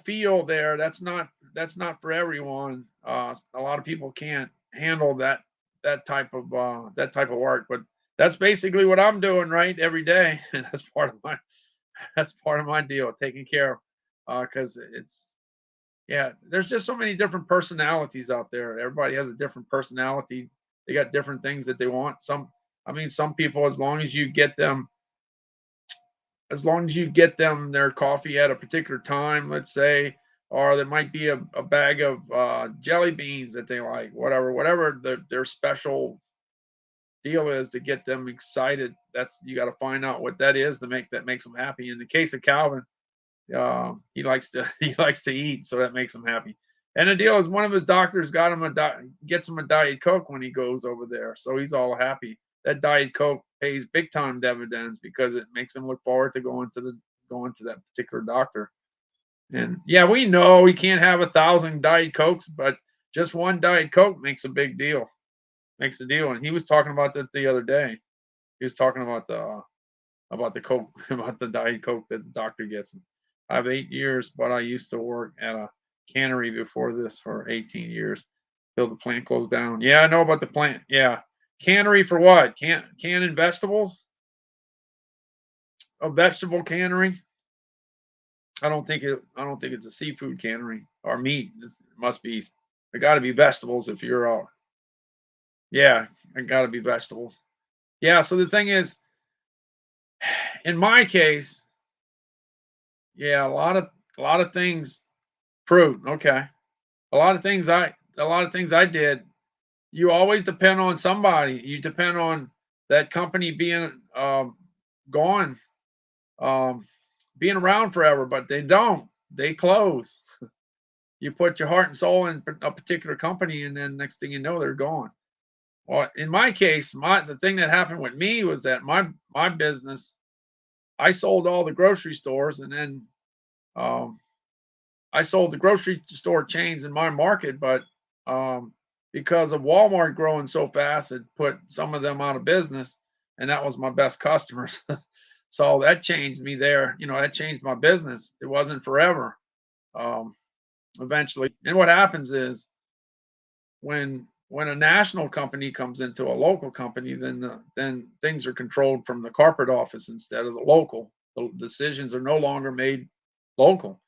feel there. That's not for everyone. A lot of people can't handle that type of work, but that's basically what I'm doing right every day, and that's part of my deal, taking care of, because it's, yeah, there's just so many different personalities out there. Everybody has a different personality. They got different things that they want. Some people, as long as you get them their coffee at a particular time, let's say, or there might be a bag of jelly beans that they like, whatever their special deal is to get them excited. That's, you got to find out what that is to that makes them happy. In the case of Calvin, he likes to he likes to eat, so that makes him happy. And the deal is, one of his doctors gets him a Diet Coke when he goes over there, so he's all happy. That Diet Coke pays big time dividends, because it makes him look forward to going to that particular doctor. And yeah, we know we can't have 1,000 Diet Cokes, but just one Diet Coke makes a big deal. Makes a deal. And he was talking about that the other day. He was talking about the Coke, about the Diet Coke that the doctor gets him. I have 8 years, but I used to work at a cannery before this for 18 years till the plant closed down. Yeah, I know about the plant. Yeah. Cannery for what? Canning vegetables? A vegetable cannery? I don't think it's a seafood cannery or meat. It must be, it got to be vegetables if you're all. Yeah, it got to be vegetables. Yeah, so the thing is, in my case, yeah, a lot of things. Fruit, okay. A lot of things I did, you always depend on somebody. You depend on that company being gone, um, being around forever, but they don't. They close. You put your heart and soul in a particular company, and then next thing you know, they're gone. Well, in my case, the thing that happened with me was that my business, I sold all the grocery stores, and then um, I sold the grocery store chains in my market, but um, because of Walmart growing so fast, it put some of them out of business, and that was my best customers. So that changed me there. That changed my business. It wasn't forever. um, eventually. And what happens is when a national company comes into a local company, then things are controlled from the corporate office instead of the local. The decisions are no longer made local,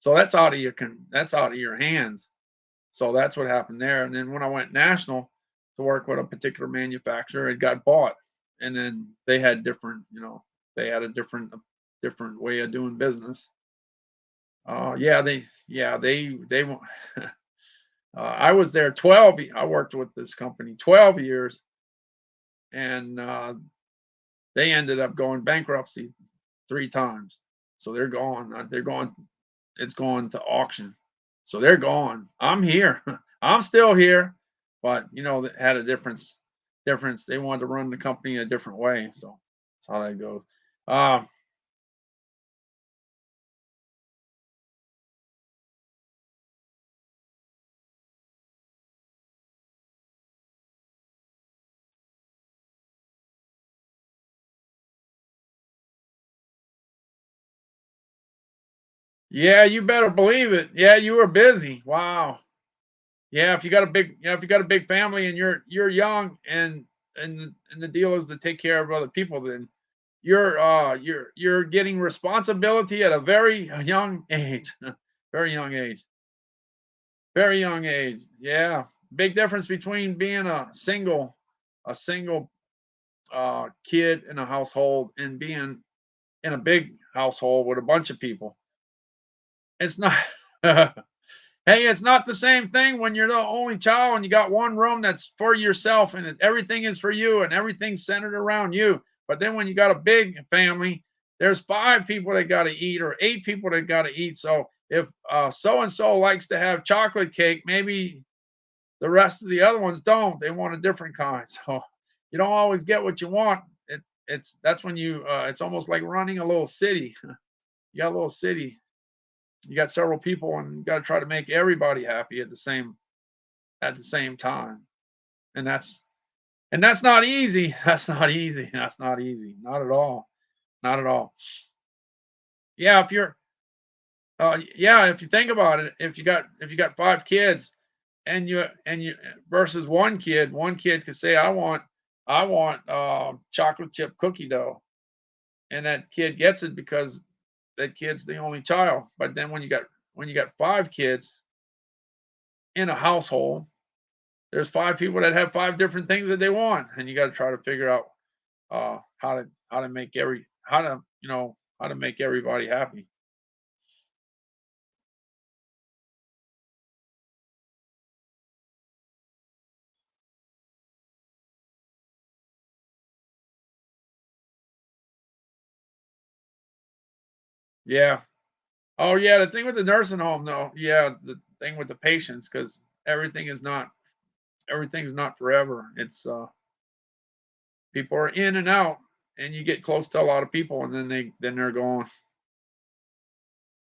so that's out of your hands. So that's what happened there. And then when I went national to work with a particular manufacturer, it got bought, and then they had different, they had a different way of doing business. They I was there 12. I worked with this company 12 years, and they ended up going bankruptcy 3 times. So they're gone. They're going. It's going to auction. So they're gone. I'm here. I'm still here, but that had a difference. Difference. They wanted to run the company a different way. So that's how that goes. Uh, yeah, you better believe it. Yeah, you were busy. Wow. Yeah, if you got a big family and you're young and the deal is to take care of other people, then you're getting responsibility at a very young age. Very young age. Very young age. Yeah. Big difference between being a single kid in a household and being in a big household with a bunch of people. It's not Hey, it's not the same thing when you're the only child and you got one room that's for yourself and everything is for you and everything's centered around you. But then when you got a big family, there's 5 people that got to eat or 8 people that got to eat. So if so and so likes to have chocolate cake, maybe the rest of the other ones don't. They want a different kind. So you don't always get what you want. It's that's when it's almost like running a little city. You got a little city, you got several people and you got to try to make everybody happy at the same time, and that's not easy. That's not easy. That's not easy, not at all. Not at all. Yeah, if you think about it, if you got 5 kids and you versus one kid could say I want chocolate chip cookie dough, and that kid gets it because that kid's the only child. But then when you got 5 kids in a household, there's 5 people that have 5 different things that they want, and you got to try to figure out how to make how to make everybody happy. Yeah. Oh yeah, the thing with the nursing home though, yeah, the thing with the patients, because everything's not forever. It's people are in and out, and you get close to a lot of people, and then they're gone,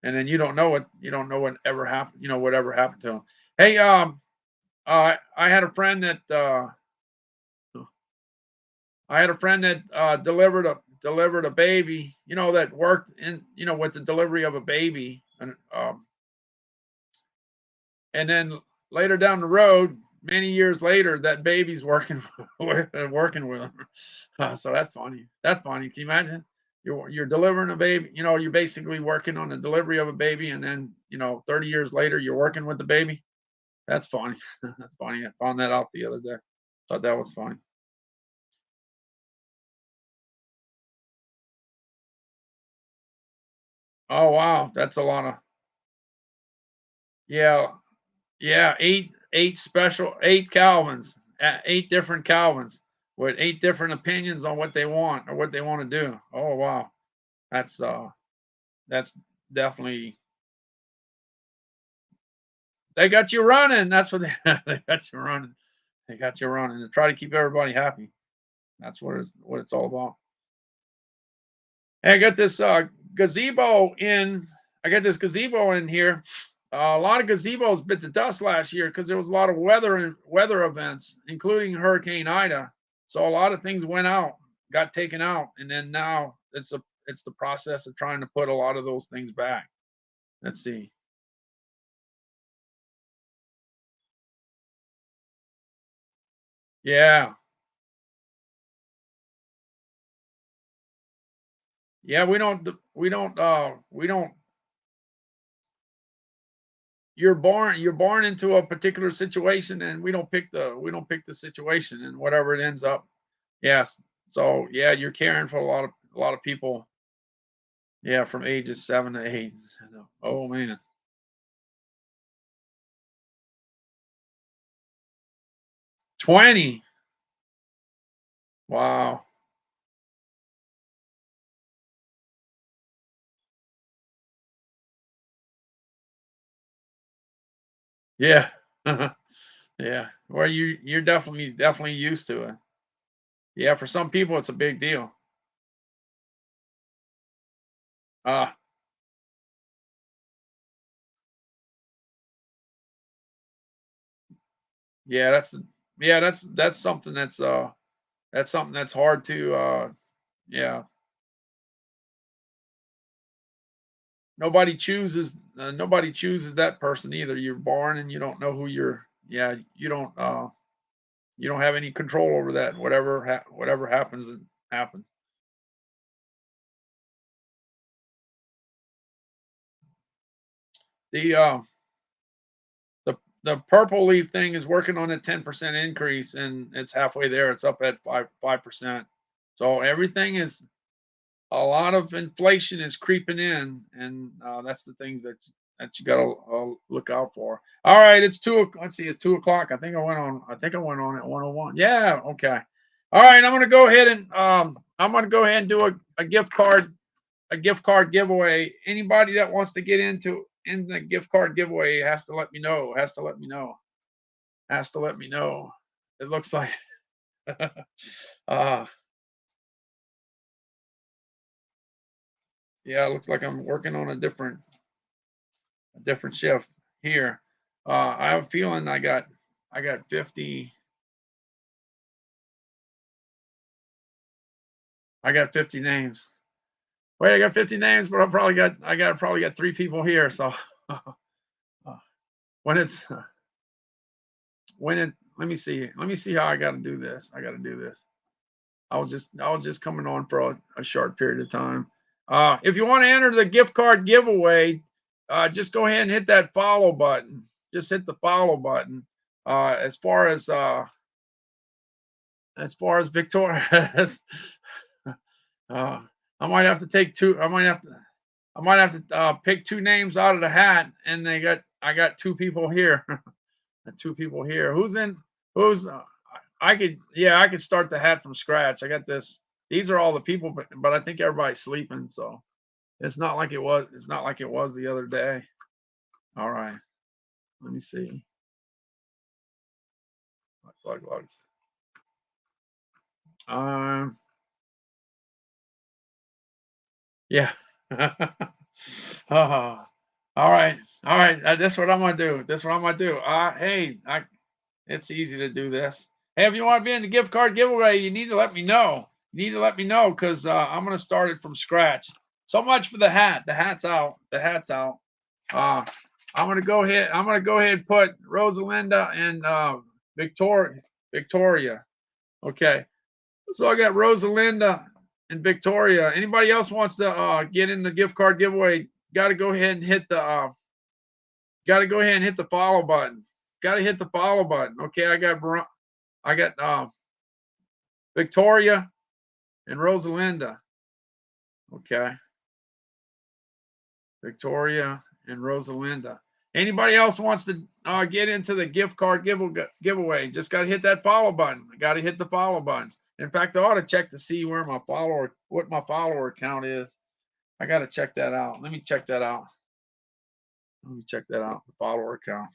and then you don't know what ever happened. Whatever happened to them. Hey, I had a friend that delivered a baby. That worked in with the delivery of a baby, and then later down the road, many years later, that baby's working working with him. So that's funny. That's funny. Can you imagine? You're delivering a baby. You're basically working on the delivery of a baby, and then 30 years later, you're working with the baby. That's funny. That's funny. I found that out the other day. Thought that was funny. Oh wow, that's a lot of yeah, yeah. Eight Calvins, 8 different Calvins with 8 different opinions on what they want or what they want to do. Oh wow, that's uh, that's definitely they got you running. That's what they got you running. They got you running to try to keep everybody happy. That's what it's all about. Hey, I got this gazebo in. I got this gazebo in here. A lot of gazebos bit the dust last year because there was a lot of weather events, including Hurricane Ida. So a lot of things went out, got taken out, and then now it's the process of trying to put a lot of those things back. Let's see. Yeah. Yeah, we don't you're born into a particular situation, and we don't pick the situation, and whatever it ends up. Yes. So, yeah, you're caring for a lot of people, yeah, from ages 7 to 8. Oh, man. 20. Wow. Yeah. Yeah. Well, you're definitely used to it. Yeah, for some people, it's a big deal. Ah, yeah, that's something that's something that's hard to, yeah. Nobody chooses that person either. You're born and you don't know who you're, yeah, you don't have any control over that. Whatever happens, it happens. The, the purple leaf thing is working on a 10% increase, and it's halfway there. It's up at 5%. So everything is a lot of inflation is creeping in, and that's the things that you got to look out for. All right, it's let's see, it's 2 o'clock. I think I went on at 101. Yeah, okay. All right, I'm gonna go ahead and do a gift card giveaway. Anybody that wants to get in the gift card giveaway has to let me know. Has to let me know. Has to let me know. It looks like uh yeah, it looks like I'm working on a different shift here. I have a feeling I got 50 I got 50 names. Wait, I got 50 names, but I probably got 3 people here. So uh, when it's when it let me see how I got to do this. I got to do this. I was just coming on for a short period of time. If you want to enter the gift card giveaway, just go ahead and hit that follow button. Just hit the follow button. Uh, as far as uh, as far as Victoria, uh, I might have to take two. I might have to pick 2 names out of the hat, and I got 2 people here. 2 people here. Who's in? Who's? I could, yeah, I could start the hat from scratch. I got this. These are all the people, but I think everybody's sleeping, so it's not like it was. It's not like it was the other day. All right, let me see. Look. Um, yeah. Oh, all right. This what I'm gonna do. This what I'm gonna do. Hey, it's easy to do this. Hey, if you want to be in the gift card giveaway, you need to let me know. You need to let me know because I'm gonna start it from scratch. So much for the hat. The hat's out. The hat's out. Uh, I'm gonna go ahead. I'm gonna go ahead and put Rosalinda and Victoria. Okay. So I got Rosalinda and Victoria. Anybody else wants to get in the gift card giveaway? Got to go ahead and hit the follow button. Got to hit the follow button. Okay, I got Victoria and Rosalinda. Okay, Victoria and Rosalinda. Anybody else wants to get into the gift card giveaway? Just got to hit that follow button. Got to hit the follow button. In fact, I ought to check to see what my follower count is. I got to check that out. Let me check that out. Let me check that out. The follower count.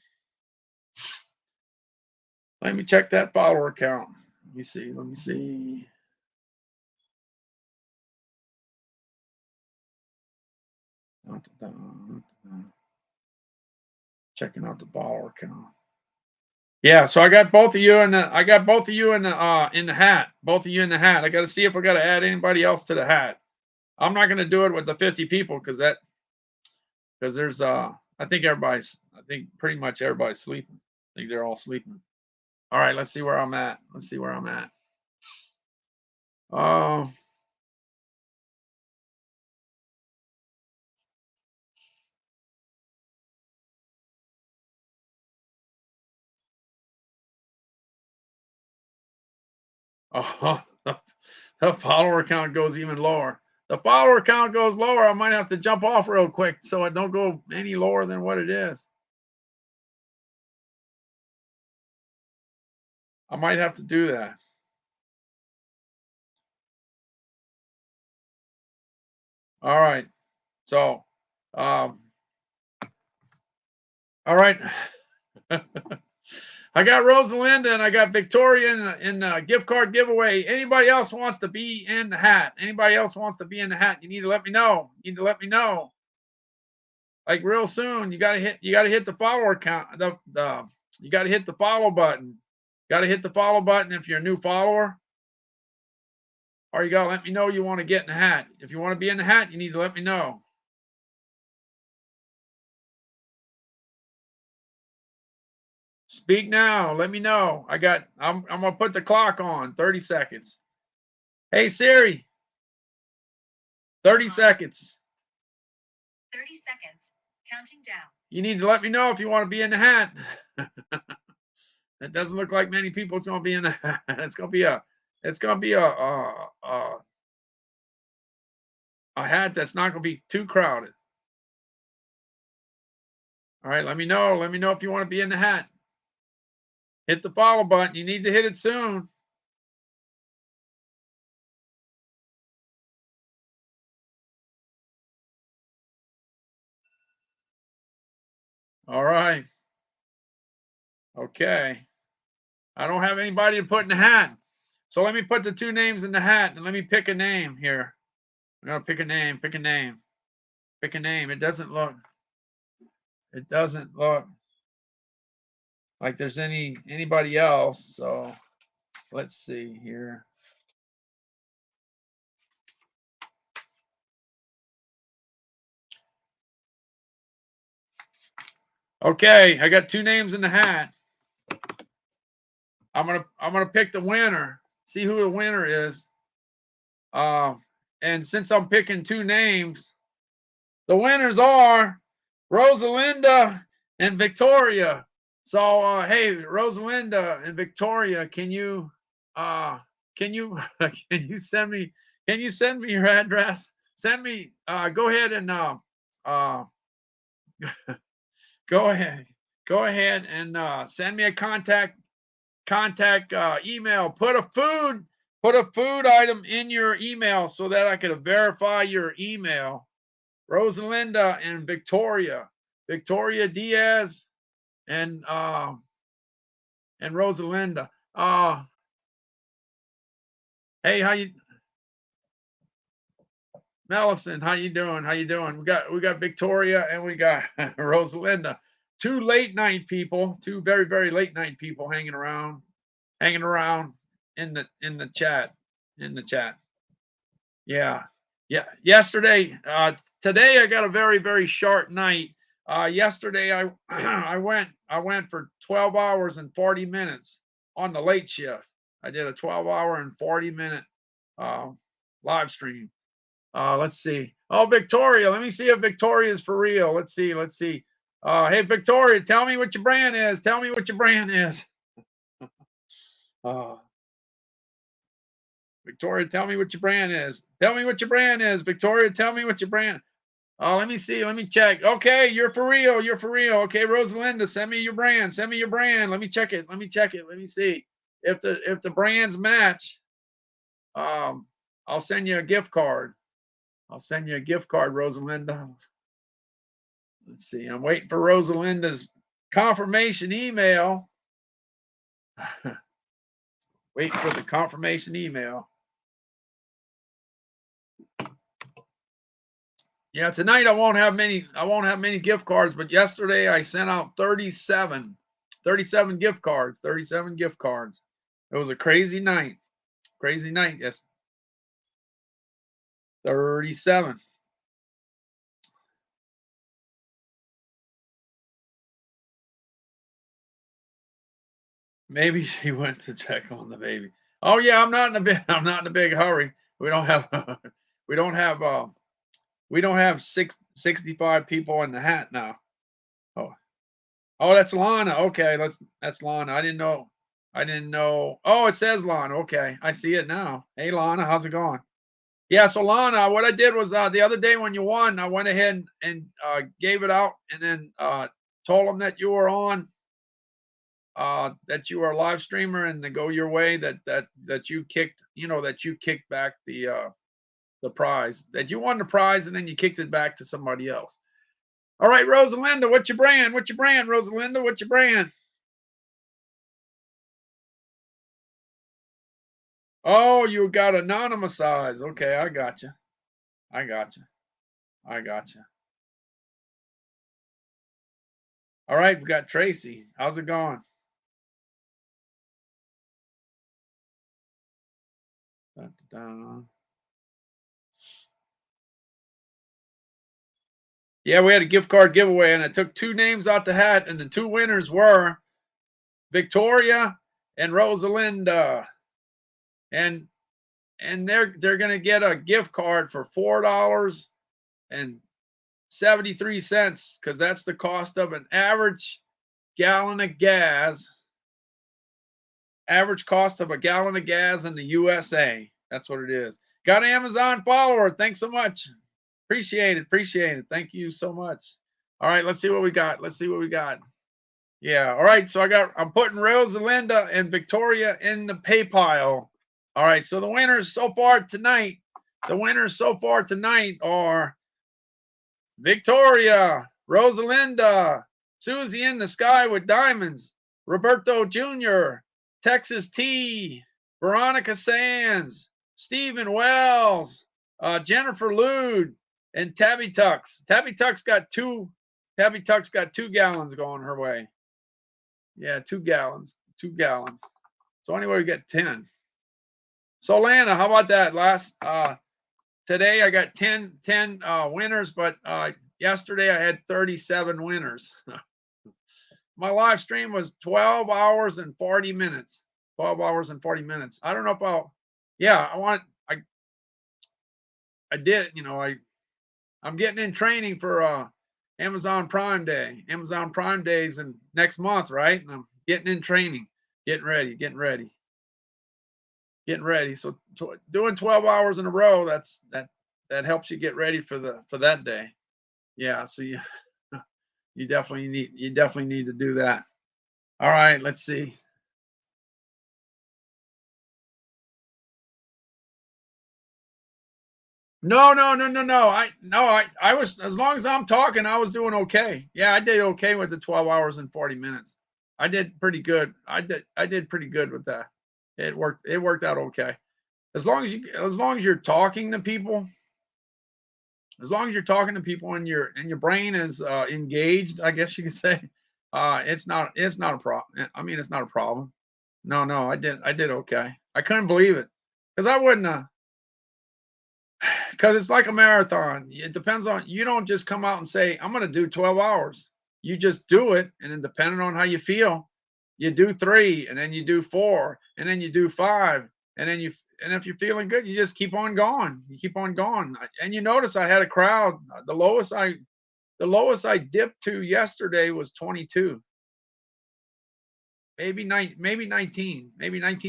Let me check that follower count. Let me see. Let me see. Checking out the follower count. Yeah, so I got both of you in the hat. Both of you in the hat. I got to see if I got to add anybody else to the hat. I'm not going to do it with the 50 people because there's I think pretty much everybody's sleeping. I think they're all sleeping. All right, let's see where I'm at. Let's see where I'm at. Oh. Oh, the follower count goes even lower. The follower count goes lower. I might have to jump off real quick so it don't go any lower than what it is. I might have to do that. All right. So, all right. I got Rosalinda and I got Victoria in the gift card giveaway. Anybody else wants to be in the hat? Anybody else wants to be in the hat? You need to let me know. You need to let me know. Like real soon. You gotta hit the follower count. You gotta hit the follow button. Gotta hit the follow button if you're a new follower. Or you gotta let me know you want to get in the hat. If you want to be in the hat, you need to let me know. Speak now. Let me know. I'm gonna put the clock on. 30 seconds. Hey Siri. 30 seconds. 30 seconds. Counting down. You need to let me know if you want to be in the hat. It doesn't look like many people is gonna be in the hat. It's gonna be a hat that's not gonna be too crowded. All right, let me know. Let me know if you want to be in the hat. Hit the follow button. You need to hit it soon. All right. Okay. I don't have anybody to put in the hat. So let me put the two names in the hat and let me pick a name here. I'm gonna pick a name, pick a name, pick a name. It doesn't look like there's anybody else. So let's see here. Okay, I got two names in the hat. I'm gonna pick the winner. See who the winner is. And since I'm picking two names, the winners are Rosalinda and Victoria. So hey, Rosalinda and Victoria, can you can you can you send me your address? Send me go ahead and go ahead and send me a contact email. Put a food item in your email so that I could verify your email. Rosalinda and Victoria Diaz and Rosalinda. Hey, how you, Mellison? How you doing? How you doing? We got Victoria and we got Rosalinda. Two late night people, two very very late night people hanging around in the chat Yeah. Yeah. Yesterday, today I got a very, very short night. Yesterday I I went for 12 hours and 40 minutes on the late shift. I did a 12-hour and 40-minute live stream. Let's see. Oh, Victoria. Let me see if Victoria is for real. Let's see. Hey, Victoria, tell me what your brand is. Tell me what your brand is. Uh, Victoria, tell me what your brand is. Tell me what your brand is. Victoria, tell me what your brand. Oh, let me see. Let me check. Okay, you're for real. You're for real. Okay, Rosalinda, send me your brand. Send me your brand. Let me check it. Let me check it. Let me see if the brands match. I'll send you a gift card. I'll send you a gift card, Rosalinda. Let's see. I'm waiting for Rosalinda's confirmation email. Waiting for the confirmation email. Yeah, tonight I won't have many gift cards, but yesterday I sent out 37 gift cards, 37 gift cards. It was a crazy night. Crazy night. Yes. 37. Maybe she went to check on the baby. Oh yeah, I'm not in a big hurry. We don't have we don't have we don't have 65 people in the hat now. Oh. Oh, that's Lana. Okay, that's Lana. I didn't know. I didn't know. Oh, it says Lana. Okay, I see it now. Hey Lana, how's it going? Yeah, so Lana, what I did was the other day when you won, I went ahead and gave it out and then told them that you were on, that you are a live streamer and to go your way, that you kicked, that you kicked back the prize, that you won the prize and then you kicked it back to somebody else. All right, Rosalinda, what's your brand? What's your brand, Rosalinda? What's your brand? Oh, you got anonymized. Okay, I got you. I got you. I got you. All right, we got Tracy. How's it going? Dun, dun, dun. Yeah, we had a gift card giveaway, and I took 2 names out the hat, and the 2 winners were Victoria and Rosalinda, and they're gonna get a gift card for $4.73 because that's the cost of an average gallon of gas. Average cost of a gallon of gas in the USA. That's what it is. Got an Amazon follower. Thanks so much. Appreciate it. Appreciate it. Thank you so much. All right, let's see what we got. Let's see what we got. Yeah. All right. So I'm putting Rosalinda and Victoria in the pay pile. All right. So the winners so far tonight are Victoria, Rosalinda, Susie in the Sky with Diamonds, Roberto Jr., Texas T, Veronica Sands, Stephen Wells, Jennifer Lude, and Tabby Tux. Tabby Tux got 2 gallons going her way. Yeah, 2 gallons. 2 gallons. So anyway, we get 10. So Lana, how about that? Today I got 10 winners, but yesterday I had 37 winners. My live stream was 12 hours and 40 minutes. 12 hours and 40 minutes. I don't know if I did, I'm getting in training for Amazon Prime Day. Amazon Prime Day is in next month, right? And I'm getting in training, getting ready. So doing 12 hours in a row, that helps you get ready for that day. Yeah, so you definitely need to do that. All right, let's see. No. I was, as long as I'm talking, I was doing okay. Yeah, I did okay with the 12 hours and 40 minutes. I did pretty good. I did pretty good with that. It worked out okay. As long as you're talking to people, and your brain is engaged, I guess you could say, it's not a problem. I mean, it's not a problem. No, I did okay. I couldn't believe it because I wouldn't. Because it's like a marathon. It depends on, you don't just come out and say, I'm going to do 12 hours. You just do it. And then depending on how you feel, you do 3 and then you do 4 and then you do 5. And if you're feeling good, you just keep on going. You keep on going. And you notice I had a crowd. The lowest I dipped to yesterday was 22. Maybe 19, maybe 19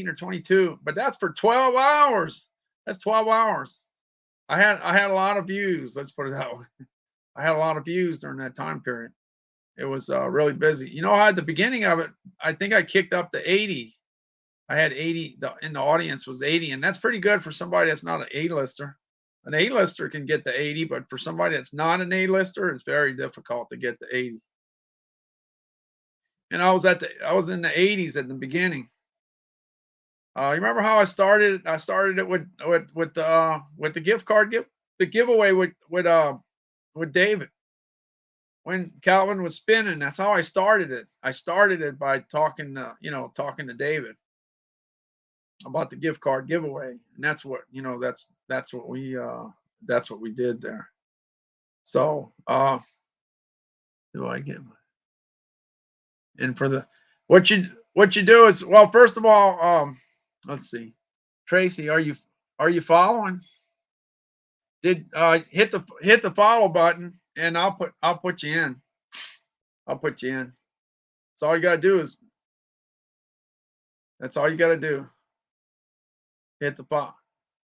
or 22, but that's for 12 hours. That's 12 hours. I had a lot of views. Let's put it that way. I had a lot of views during that time period. It was really busy. At the beginning of it, I think I kicked up to 80. I had 80. In the audience was 80, and that's pretty good for somebody that's not an A-lister. An A-lister can get to 80, but for somebody that's not an A-lister, it's very difficult to get to 80. And I was in the 80s at the beginning. You remember how I started? I started it with the gift card the giveaway with David when Calvin was spinning. That's how I started it. I started it by talking to David about the gift card giveaway, and that's what we did there. So do I get and for the what you do is, well, first of all, let's see, Tracy, are you following? Did hit the follow button, and I'll put you in. I'll put you in. That's all you gotta do is that's all you gotta do. Hit the follow.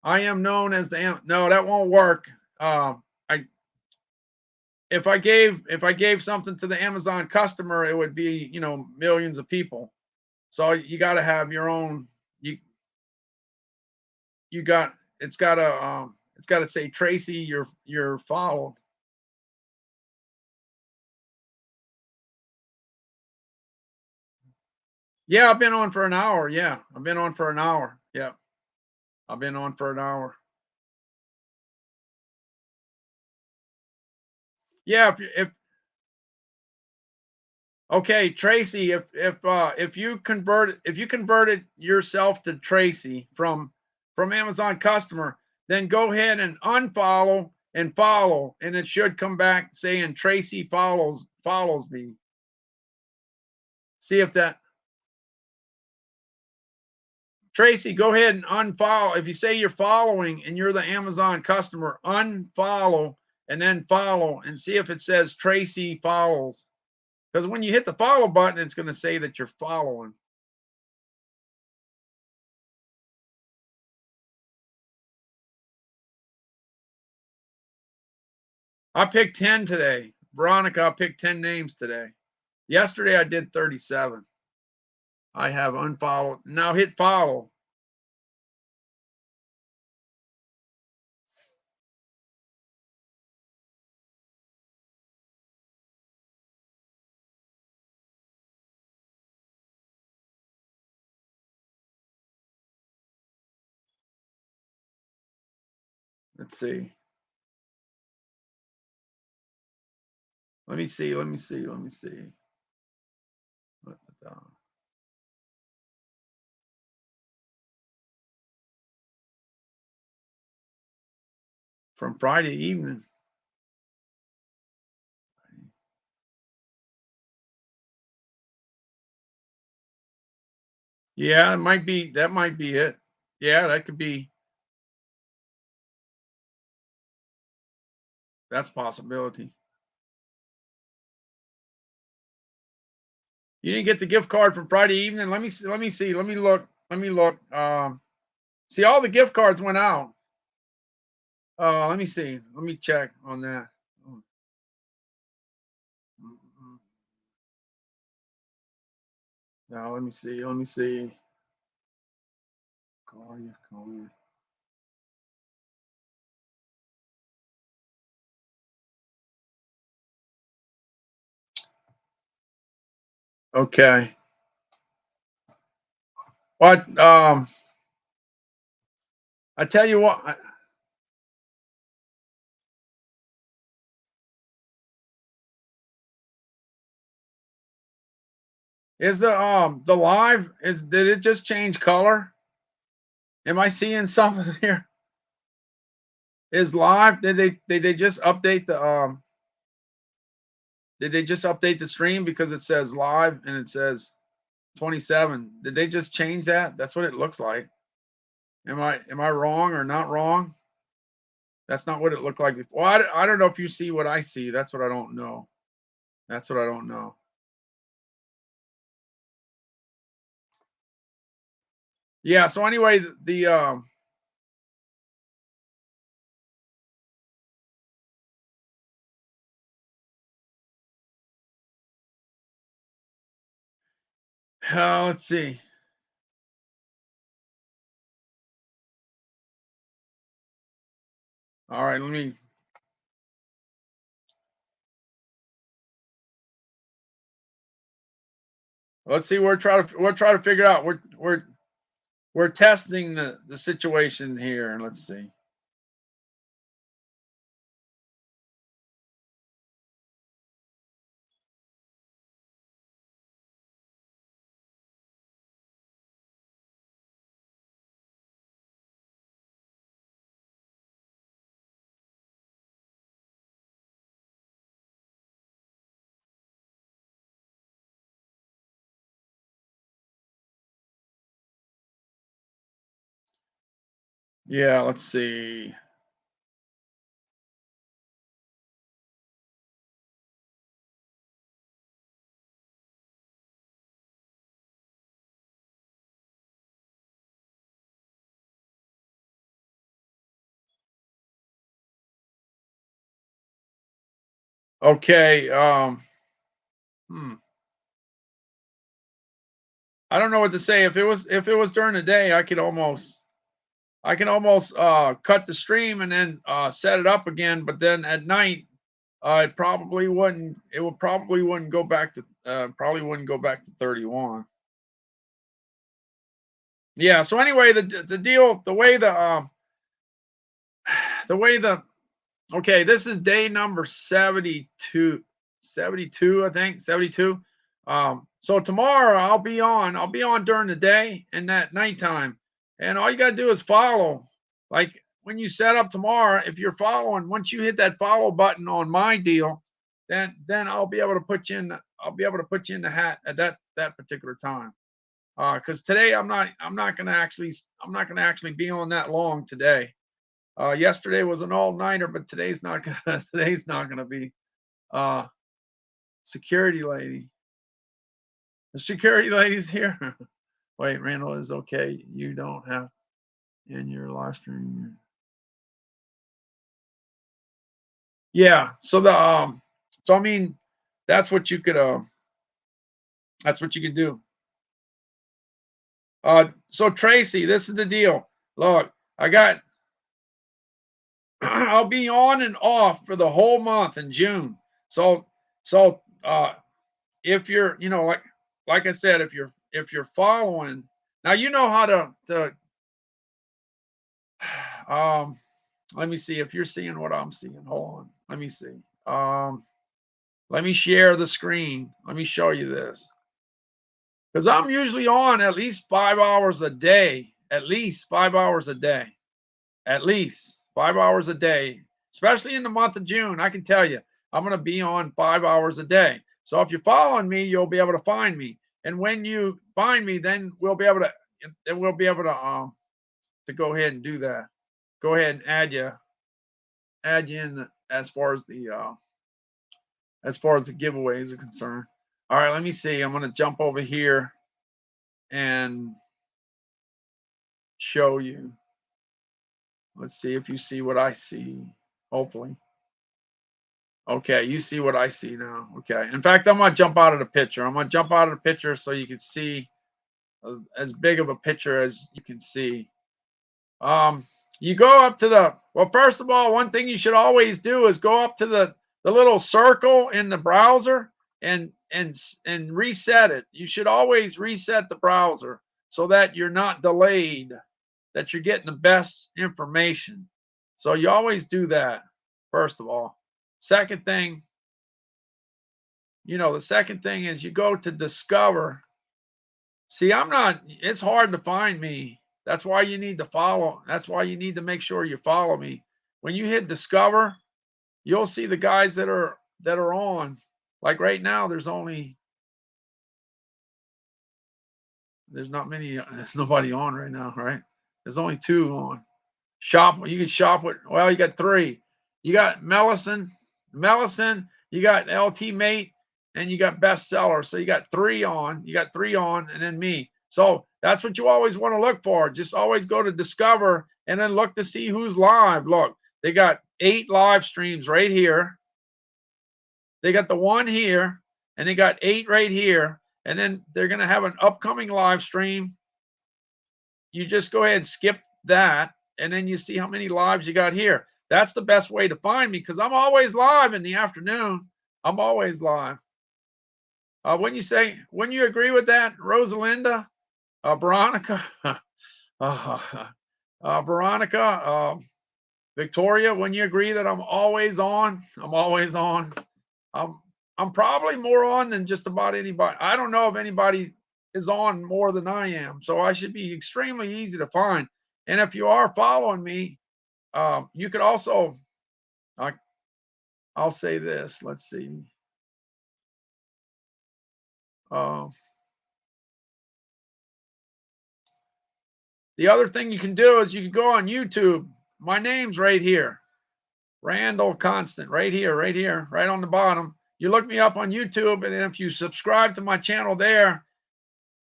I am known as the no, that won't work. I if I gave something to the Amazon customer, it would be, you know, millions of people. So you got to have your own. You you got it's got to say Tracy, you're followed. Yeah, I've been on for an hour. Yeah, I've been on for an hour. Yeah, I've been on for an hour. Yeah, if okay, Tracy, if you converted yourself to Tracy from Amazon customer, then go ahead and unfollow and follow, and it should come back saying Tracy follows me. See if that Tracy, go ahead and unfollow. If you say you're following and you're the Amazon customer, unfollow and then follow and see if it says Tracy follows. Because when you hit the follow button, it's going to say that you're following. I picked 10 today. Veronica, I picked 10 names today. Yesterday I did 37. I have unfollowed. Now hit follow. Let's see. Let me see. Let me see. Let me see. From Friday evening. Yeah, it might be. That might be it. Yeah, that could be. That's a possibility. You didn't get the gift card from Friday evening. Let me see. Let me see. Let me look. Let me look. See, all the gift cards went out. Let me see. Let me check on that. Now, let me see. Let me see. Call you. Call you. Okay. What? I tell you what. Is the live is did it just change color? Am I seeing something here? Is live? Did they just update the did they just update the stream because it says live and it says 27? Did they just change that? That's what it looks like. Am I wrong or not wrong? That's not what it looked like before. Well, I don't know if you see what I see. That's what I don't know. That's what I don't know. Yeah. So anyway, the let's see. All right, let's see. We're trying to figure out. We're testing the situation here, and let's see. Yeah, let's see. Okay, hmm. I don't know what to say. If it was during the day, I can almost cut the stream and then set it up again. But then at night, it probably wouldn't. It would probably wouldn't go back to probably wouldn't go back to 31. Yeah. So anyway, the deal, the way the okay, this is day number 72, 72, I think 72. So tomorrow I'll be on during the day and at nighttime, and all you gotta do is follow. Like when you set up tomorrow, if you're following, once you hit that follow button on my deal, then I'll be able to put you in. I'll be able to put you in the hat at that particular time. Because today I'm not gonna actually be on that long today. Yesterday was an all-nighter, but today's not gonna today's not gonna be. Uh, security lady. The security lady's here. Wait, Randall is okay. You don't have in your live stream. Yeah. So I mean, that's what you could that's what you could do. So Tracy, this is the deal. Look, I got I'll be on and off for the whole month in June. So if you're, like I said, if you're following, now you know how to um let me see if you're seeing what I'm seeing. Hold on. Let me see. Um let me share the screen. Let me show you this. Because I'm usually on at least 5 hours a day. At least 5 hours a day. At least 5 hours a day. Especially in the month of June. I can tell you, I'm gonna be on 5 hours a day. So if you're following me, you'll be able to find me. And when you find me, then we'll be able to go ahead and do that. Go ahead and add you in as far as the giveaways are concerned. All right, let me see. I'm gonna jump over here and show you. Let's see if you see what I see. Hopefully. Okay, you see what I see now. Okay. In fact, I'm gonna jump out of the picture. I'm gonna jump out of the picture so you can see as big of a picture as you can see. Um, you go up to well, first of all, one thing you should always do is go up to the little circle in the browser and reset it. You should always reset the browser so that you're not delayed, that you're getting the best information. So you always do that, first of all. Second thing, the second thing is you go to discover. See, it's hard to find me. That's why you need to follow. That's why you need to make sure you follow me. When you hit discover, you'll see the guys that are on. Like right now, there's not many, there's nobody on right now, right? There's only two on. You can shop with, well, you got three. You got Mellison, you got LT Mate, and you got bestseller. So you got three on. And then me. So that's what you always want to look for. Just always go to discover and then look to see who's live. Look, they got 8 live streams right here. They got the one here, and they got 8 right here. And then they're going to have an upcoming live stream. You just go ahead and skip that, and then you see how many lives you got here. That's the best way to find me because I'm always live in the afternoon. I'm always live. When you agree with that, Rosalinda, Veronica, Veronica, Victoria, when you agree that I'm always on, I'm always on. I'm probably more on than just about anybody. I don't know if anybody is on more than I am, so I should be extremely easy to find. And if you are following me, you could also. I'll say this. Let's see. Uh, The other thing you can do is you can go on YouTube. My name's right here. Randall Constant, right here, right on the bottom. You look me up on YouTube, and if you subscribe to my channel there,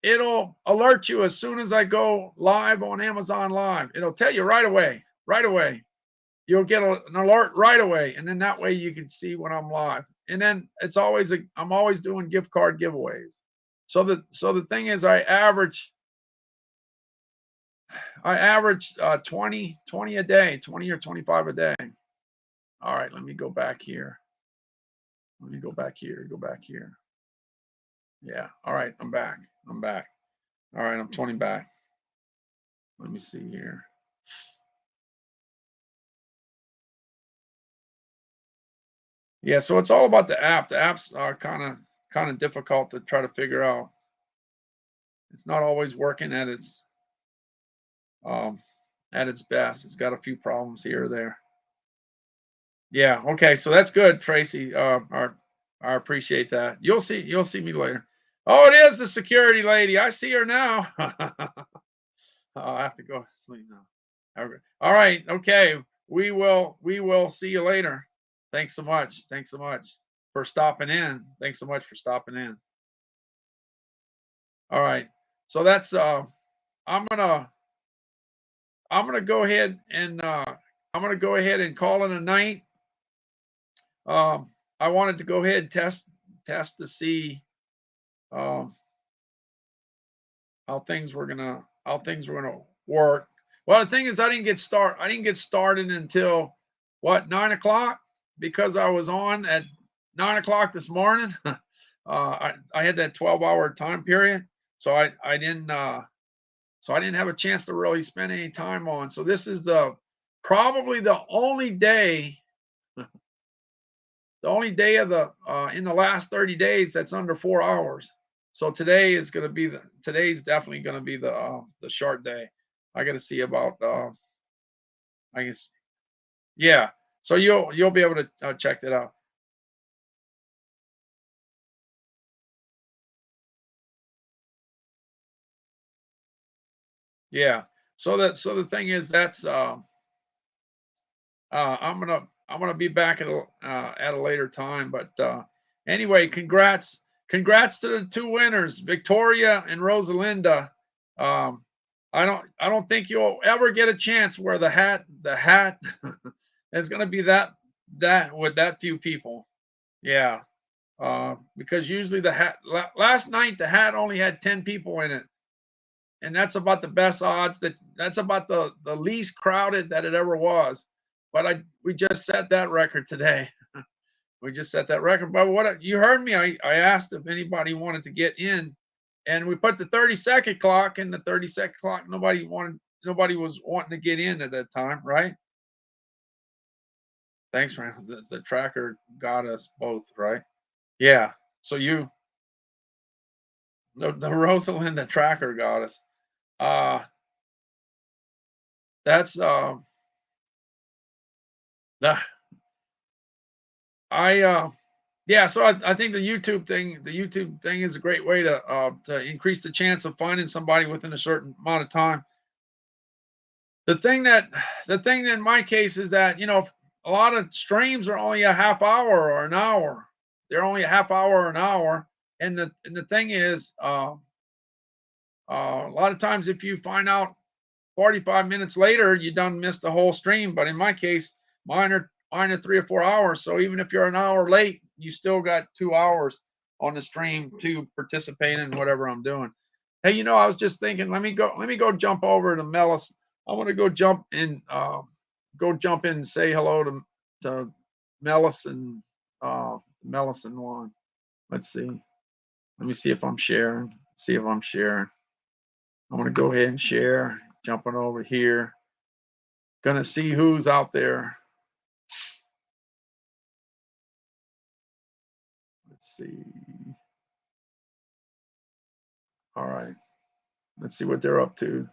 it'll alert you as soon as I go live on Amazon Live. It'll tell you right away, right away. You'll get an alert right away, and then that way you can see when I'm live. And then it's always I'm always doing gift card giveaways. So the thing is, I average 20 a day, 20 or 25 a day. All right, let me go back here. Let me go back here. Go back here. Yeah. All right, I'm back. I'm back. All right, I'm 20 back. Let me see here. Yeah, so it's all about the app. The apps are kind of difficult to try to figure out. It's not always working at its best. It's got a few problems here or there. Yeah, okay, so that's good, Tracy. I appreciate that. You'll see me later. Oh, it is the security lady. I see her now. I have to go to sleep now. All right, okay. We will see you later. Thanks so much. Thanks so much for stopping in. Thanks so much for stopping in. All right. So that's I'm gonna go ahead and call it a night. I wanted to go ahead and test to see um, how things were gonna work. Well, the thing is, I didn't get started until what, 9 o'clock, because I was on at 9 o'clock this morning. I had that 12-hour time period, so I didn't have a chance to really spend any time on. So this is probably the only day of the in the last 30 days that's under 4 hours. So today's definitely going to be the short day. I got to see about I guess, yeah. So you'll be able to check that out. Yeah. So the thing is, that's I'm gonna be back at a later time. But anyway, congrats to the two winners, Victoria and Rosalinda. Um, I don't think you'll ever get a chance where the hat is gonna be that with that few people. Yeah. Because usually the hat last night the hat only had 10 people in it, and that's about the best odds. That's about the least crowded that it ever was. But we just set that record today. We just set that record. But what you heard me, I asked if anybody wanted to get in, and we put the 30-second clock, and the 30-second clock, nobody was wanting to get in at that time, right? Thanks, man. The tracker got us both, right? Yeah. So the Rosalinda tracker got us. That's the I yeah, so I think the YouTube thing is a great way to increase the chance of finding somebody within a certain amount of time. The thing that in my case is that, a lot of streams are only a half hour or an hour. They're only a half hour or an hour, and the thing is, a lot of times if you find out 45 minutes later, you done missed the whole stream. But in my case, mine are 3 or 4 hours. So even if you're an hour late, you still got 2 hours on the stream to participate in whatever I'm doing. Hey, I was just thinking, let me go jump over to Melis. I want to go jump in and say hello to Melis and Juan. Let's see. Let me see if I'm sharing. I'm going to go ahead and share. Jumping over here. Gonna see who's out there. Let's see. All right. Let's see what they're up to.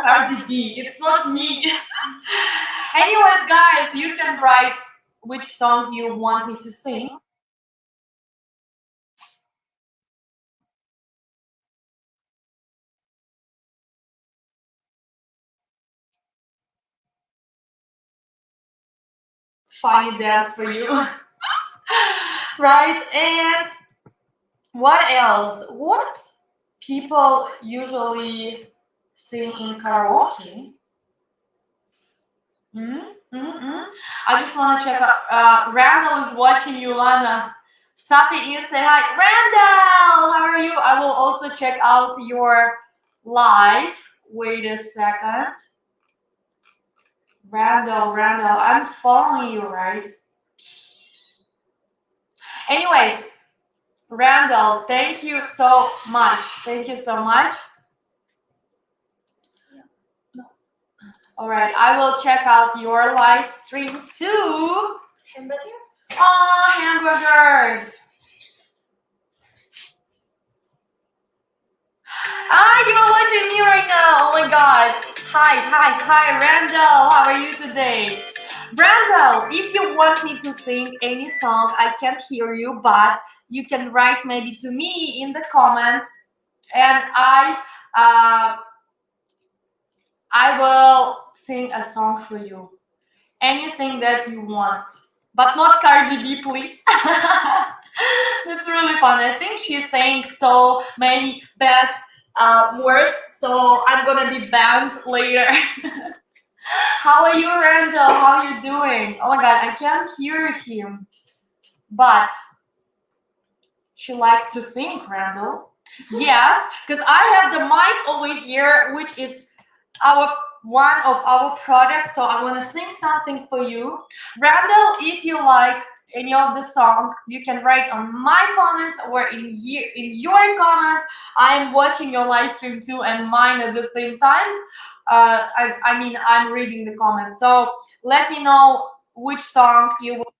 Cardi B. It's not me. Anyways, guys, you can write which song you want me to sing. Funny dance for you. Right? And what else? What people usually sing in karaoke? I just want to check out. Randall is watching you, Lana. Stop it in, say hi. Randall, how are you? I will also check out your live. Wait a second. Randall, I'm following you, right? Anyways, Randall, thank you so much. Thank you so much. All right, I will check out your live stream too. Hamburgers? Oh, hamburgers. You're watching me right now. Oh my God. Hi, Randall. How are you today? Randall, if you want me to sing any song, I can't hear you, but you can write maybe to me in the comments, and I will sing a song for you. Anything that you want, but not Cardi B, please. That's really fun. I think she's saying so many bad words, so I'm gonna be banned later. How are you, Randall? How are you doing? Oh my God, I can't hear him. But she likes to sing, Randall. Yes, because I have the mic over here, which is one of our products. So I want to sing something for you. Randall, if you like any of the song, you can write on my comments or in your comments. I'm watching your live stream too and mine at the same time. I mean, I'm reading the comments. So let me know which song you will.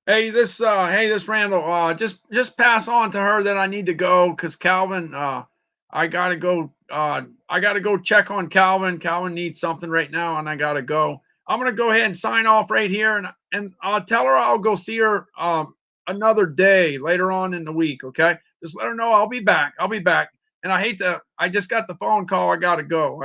Hey, this Randall. Just pass on to her that I need to go because Calvin. I gotta go. I gotta go check on Calvin. Calvin needs something right now, and I gotta go. I'm gonna go ahead and sign off right here, and I'll tell her I'll go see her another day later on in the week. Okay, just let her know I'll be back. And I hate to. I just got the phone call. I gotta go.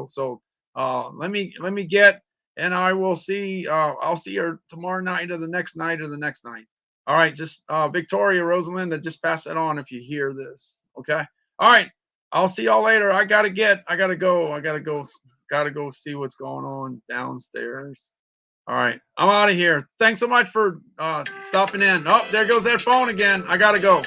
So let me get. And I will see. I'll see her tomorrow night, or the next night, All right, just Victoria, Rosalinda, just pass that on if you hear this. Okay. All right. I'll see y'all later. I gotta go see what's going on downstairs. All right, I'm out of here. Thanks so much for stopping in. Oh, there goes that phone again. I gotta go.